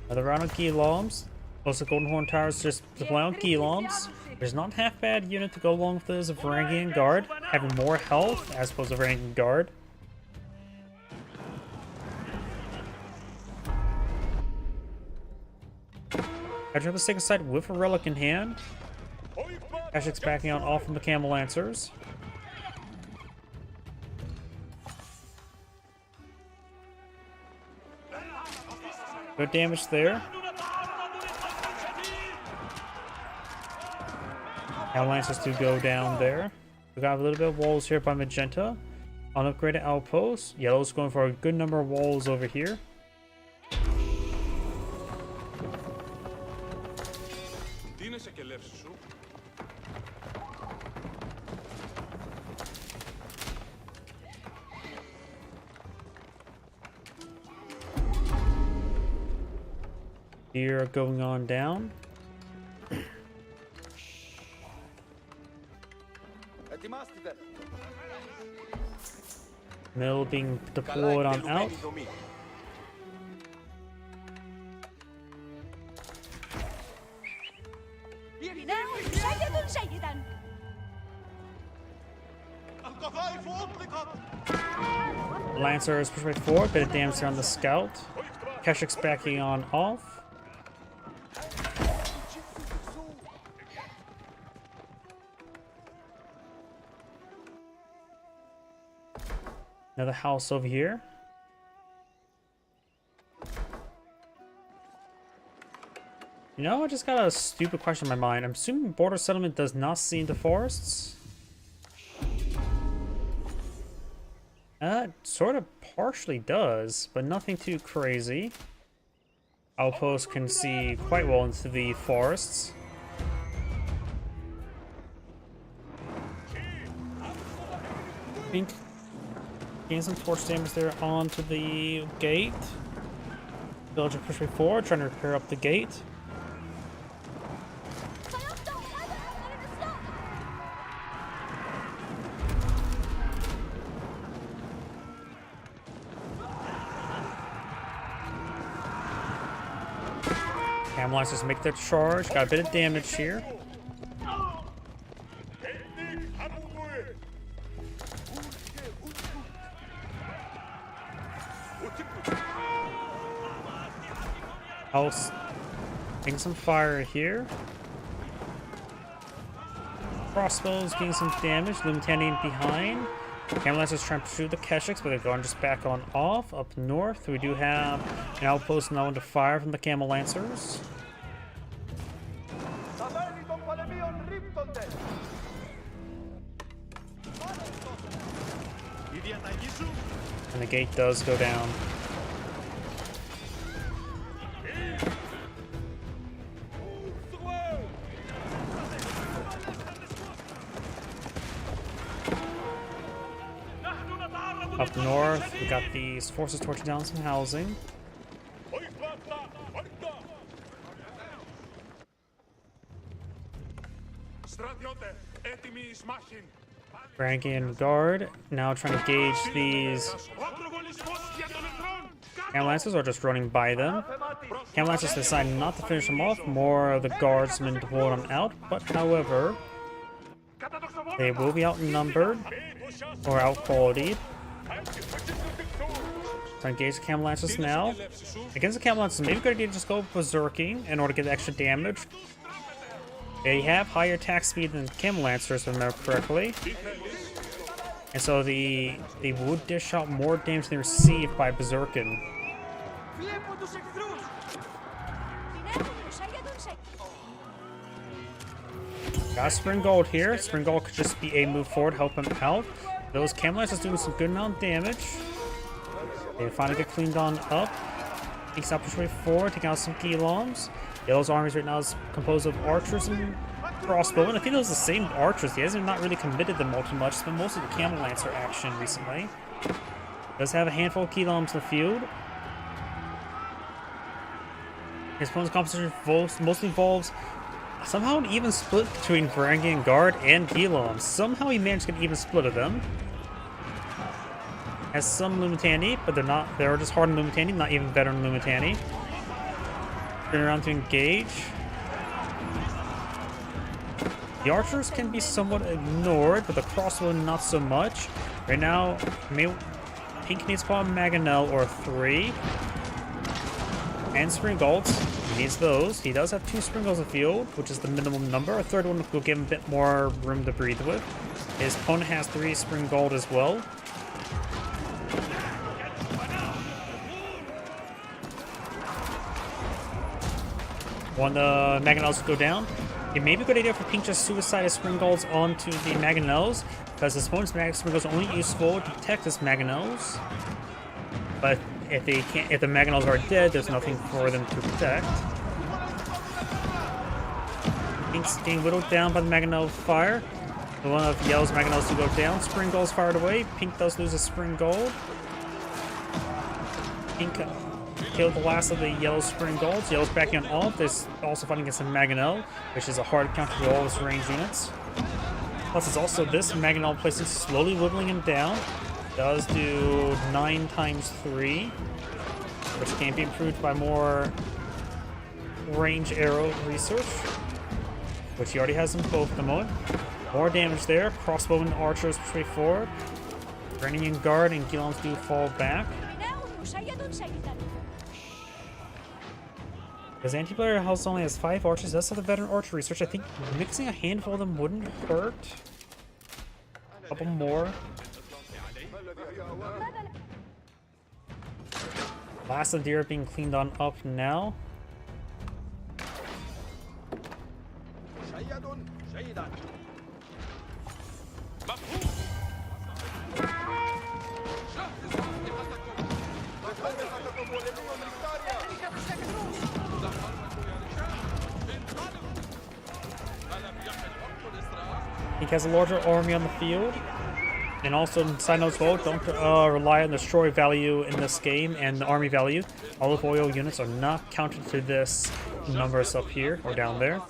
Another round of Ghiloms. Also, Golden Horn Towers just deploy on Ghiloms. There's not half bad unit to go along with this Varangian Guard, having more health as opposed to Varangian Guard. I drop the second side with a relic in hand. Keshik's backing out all from the Camel Lancers. Good damage there. Camel Lancers do go down there. We got a little bit of walls here by Magenta. Unupgraded outposts. Yellow's going for a good number of walls over here. Κλείσε και λεύση σου. Here going on down. Ετοιμάστε. Mill being deployed on out. Lancer is pushed right forward, bit of damage there on the scout. Keshik's backing on off. Another house over here. You know, I just got a stupid question in my mind. I'm assuming border settlement does not see into forests. Sort of partially does, but nothing too crazy. Outpost can see quite well into the forests. Think gain some torch damage there onto the gate. Villager push way forward, trying to repair up the gate. Camelites just make their charge. Got a bit of damage here. House getting some fire here. Crossbows getting some damage. Lumitani behind. Camelites is trying to shoot the Keshiks, but they're going just back on off. Up north, we do have an outpost now under fire from the Camel Lancers. And the gate does go down. Up north, we got these forces torching down some housing. Brangian Guard now trying to gauge these Camel Lancers, or just running by them. Camel Lancers decide not to finish them off, more of the guardsmen deployed on out, but however, they will be outnumbered or outqualityed. So engage the Camel Lancers now. Against the Camel Lancers, maybe good idea to just go berserking in order to get extra damage. They have higher attack speed than Camel Lancers, if I remember correctly. And so they would dish out more damage than they receive by berserking. Got Spring Gold here. Spring Gold could just be a move forward, help him out. Those Camel Lancers doing some good amount of damage. They finally get cleaned on up. Takes out push way forward, taking out some Guillaumes. Yellow's armies right now is composed of archers and crossbowmen. I think those are the same archers. He hasn't not really committed them all too much. It's been mostly the Camel Lancer action recently. Does have a handful of Guillaumes in the field. His opponent's composition mostly involves somehow an even split between Varangian Guard and Guillaumes. Somehow he managed to get an even split of them. Has some Lumitani, but they're just hardened Lumitani, not even veteran Lumitani. Turn around to engage. The archers can be somewhat ignored, but the crossbow not so much. Right now, Pink needs to Mangonel or 3. And Springalds. He needs those. He does have 2 Springalds in the field, which is the minimum number. A third one will give him a bit more room to breathe with. His opponent has 3 Springald as well. When the Mangonels go down, it may be a good idea for Pink just suicide his Springalds onto the Mangonels, because his opponent's Springalds are only useful to protect his Mangonels. But if the Mangonels are dead, there's nothing for them to protect. Pink's getting whittled down by the Mangonel fire. One of Yellow's Mangonels to go down. Spring Gold's fired away. Pink does lose a Spring Gold. Pink killed the last of the Yellow Spring Golds. Yellow's backing on off. There's also fighting against a Mangonel, which is a hard counter to all his ranged units. Plus, it's also this Mangonel placing slowly whittling him down. Does do 9 times 3, which can be improved by more range arrow research, which he already has in both at the moment. More damage there. Crossbowmen, archers push forward. Rennian guard and Gilams do fall back. Because anti-player house only has 5 archers, does have the veteran archer research. I think mixing a handful of them wouldn't hurt. A couple more. Last of the deer being cleaned on up now. He has a larger army on the field. And also, side note as well, don't rely on the destroy value in this game and the army value. Olive oil units are not counted to this numbers up here or down there.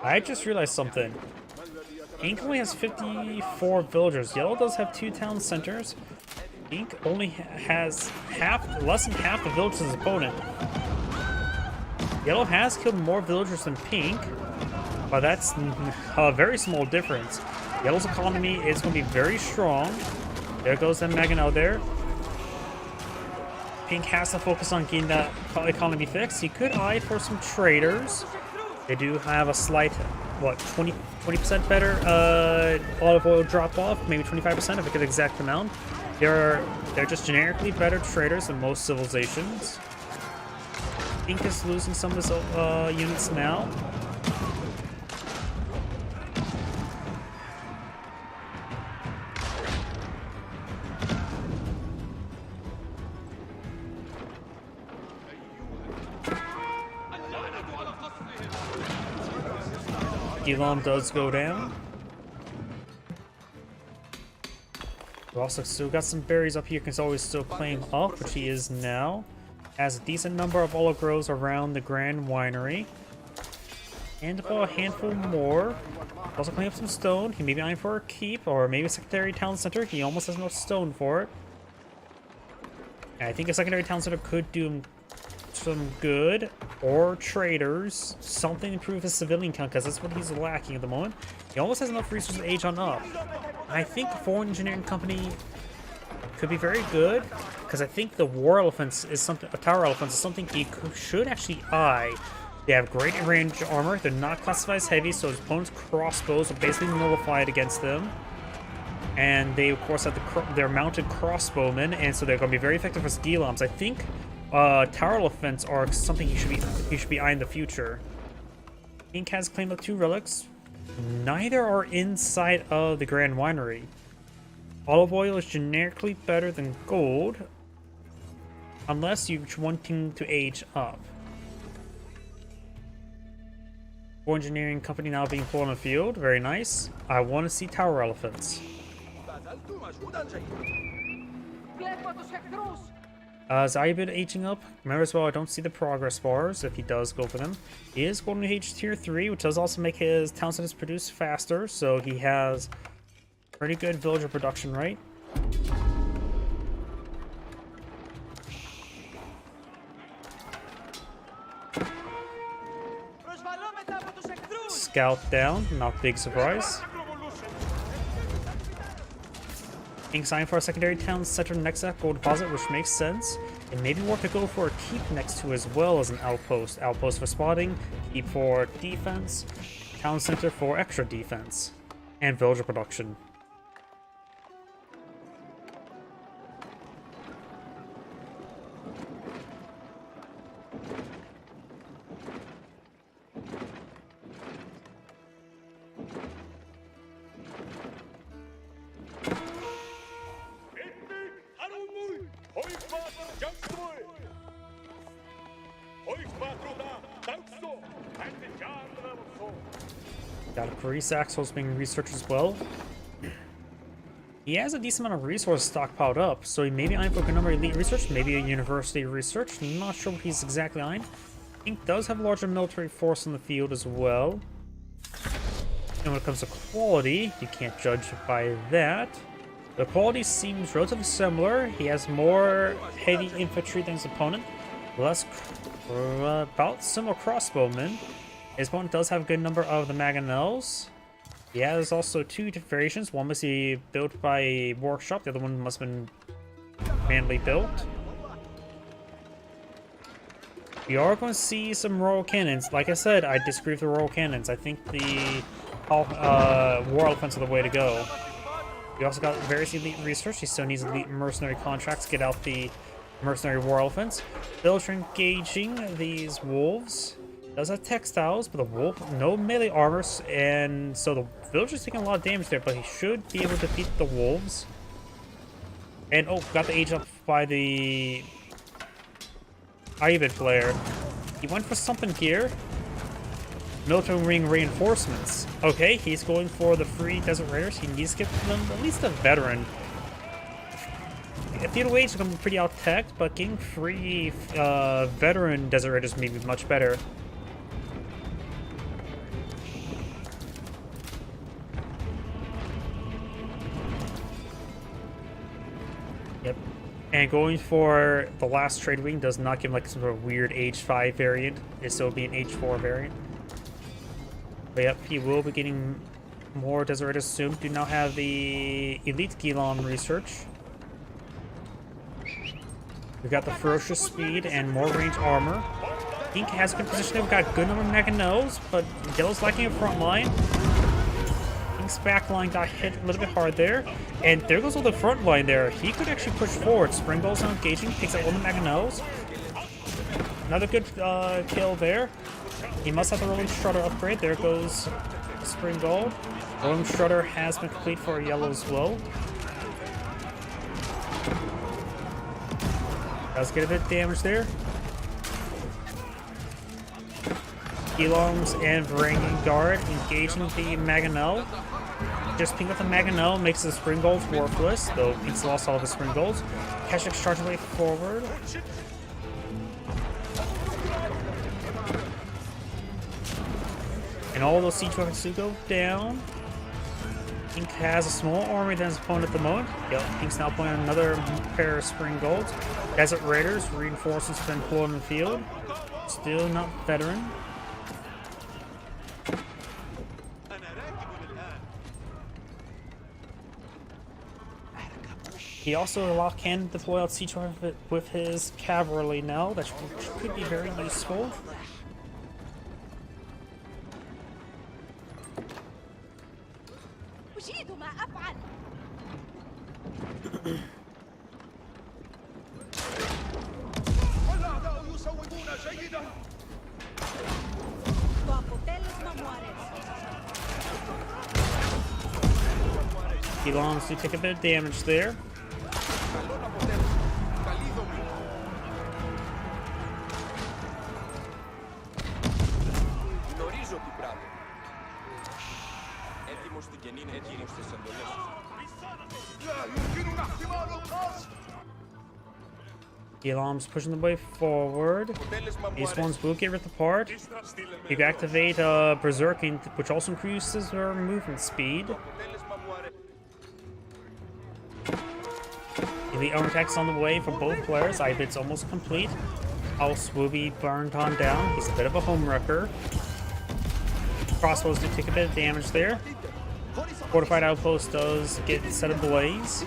I just realized something. Pink only has 54 villagers. Yellow does have 2 town centers. Pink only has less than half the villagers as his opponent. Yellow has killed more villagers than Pink, but that's a very small difference. Yellow's economy is going to be very strong. There goes that Mangonel there. Pink has to focus on getting that economy fixed. He could eye for some traders. They do have a slight, what, 20% better olive oil drop off, maybe 25% if I get the exact amount. They're just generically better traders than most civilizations. Pink is losing some of his units now. Gilam does go down. We also still got some berries up here, can always still claim up, which he is now. Has a decent number of olive groves around the Grand Winery. And about a handful more. Also clean up some stone. He may be eyeing for a keep or maybe a secondary town center. He almost has no stone for it. And I think a secondary town center could do him some good, or traders, something to improve his civilian count, because that's what he's lacking at the moment. He almost has enough resources to age on up. I think Foreign Engineering Company could be very good, because I think the War Elephants is something, Tower Elephants is something he should actually eye. They have great range armor, they're not classified as heavy, so his opponent's crossbows are basically nullified against them. And they, of course, have their mounted crossbowmen, and so they're going to be very effective as Gilams. I think Tower Elephants are something he should be eyeing in the future. Pink has claimed up 2 relics. Neither are inside of the Grand Winery. Olive oil is generically better than gold, unless you're wanting to age up. War Engineering Company now being pulled on the field. Very nice. I want to see Tower Elephants. Zayabid aging up. Remember as well, I don't see the progress bars if he does go for them. He is going to age tier 3, which does also make his town centers produce faster, so he has pretty good villager production rate. Scout down, not big surprise. Pink's eyeing for a secondary town center next to that gold deposit, which makes sense. It may be worth to go for a keep next to as well as an outpost. Outpost for spotting, keep for defense, town center for extra defense, and villager production. level 4. Got a Grease Axles being researched as well. He has a decent amount of resources stockpiled up, so he may be eyeing for a good number of elite research, maybe a university research. I'm not sure what he's exactly eyeing. He does have a larger military force on the field as well. And when it comes to quality, you can't judge by that. The quality seems relatively similar. He has more heavy infantry than his opponent, less about similar crossbowmen. His opponent does have a good number of the mangonels. He has also two different variations. One must be built by a workshop, the other one must have been manually built. We are going to see some Royal Cannons. Like I said, I disagree with the Royal Cannons. I think the War Elephants are the way to go. We also got various elite research. He still needs elite mercenary contracts to get out the mercenary War Elephants. Villagers are engaging these wolves. Does have textiles, but the wolf, no melee armor, and so the villager's taking a lot of damage there, but he should be able to defeat the wolves. And oh, got the age up by the Ivan player. He went for something here. Military ring reinforcements. Okay, he's going for the free Desert Raiders. He needs to get them at least a veteran. Theodore Wage is going to be pretty out-teched, but getting free veteran Desert Raiders may be much better. Yep. And going for the last trade wing does not give like some sort of weird H5 variant. It still be an H4 variant. But yep, he will be getting more Desert Raiders soon. Do now have the Elite Gilon research. We've got the Ferocious Speed and more range armor. Pink has a good position. We've got a good number of mangonels, but Yellow's lacking a front line. Pink's back line got hit a little bit hard there. And there goes all the front line there. He could actually push forward. Springbold's now engaging, takes out one of the mangonels. Another good kill there. He must have the Rolling Strutter upgrade. There goes Springbold. Rolling Strutter has been complete for Yellow as well. Does get a bit of damage there. Elongs and Varangian Guard engaging the Mangonel. Just Pink with the Mangonel makes the Springbolds worthless, though Pink's lost all of his Springbolds. Keshik's charging way forward. And all those siege weapons do go down. Pink has a small army than his opponent at the moment. Yep, Pink's now playing another pair of Springbbolds. Desert Raiders, reinforcements have been pulled in the field. Still not veteran. He also can deploy out siege with his cavalry now, that could be very useful. Elongs do take a bit of damage there. Elam's pushing the way forward. These ones will get ripped apart. You can activate Berserking, which also increases their movement speed. The armor attack's on the way for both players. Ibid's almost complete. House will be burned on down. He's a bit of a home wrecker. Crossbows do take a bit of damage there. Fortified outpost does get set ablaze.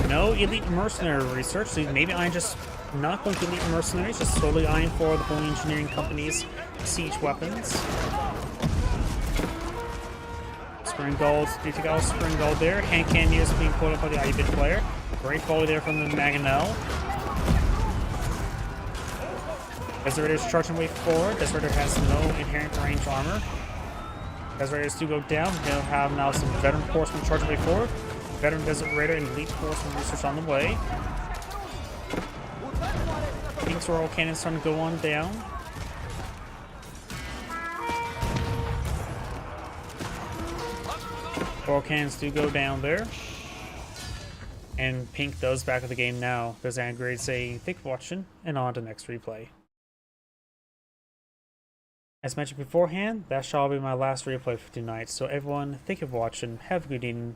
No elite mercenary research, so maybe I'm just not going to elite mercenaries, just solely eyeing for the Holy Engineering Company's siege weapons. Springbold, do take out Springbold there. Hand candy is being pulled up by the Ibid player. Great volley there from the Mangonel. Desert Raiders charging way forward. Desert Raider has no inherent range armor. Desert Raiders do go down. They'll have now some veteran horsemen charging way forward. Veteran Desert Raider and elite horseman research on the way. Pink's Royal Cannon starting to go on down. 4 cannons do go down there. And Pink does back of the game now. There's Angrade saying, "Thank you for watching," and on to next replay. As mentioned beforehand, that shall be my last replay for tonight. So everyone, thank you for watching. Have a good evening.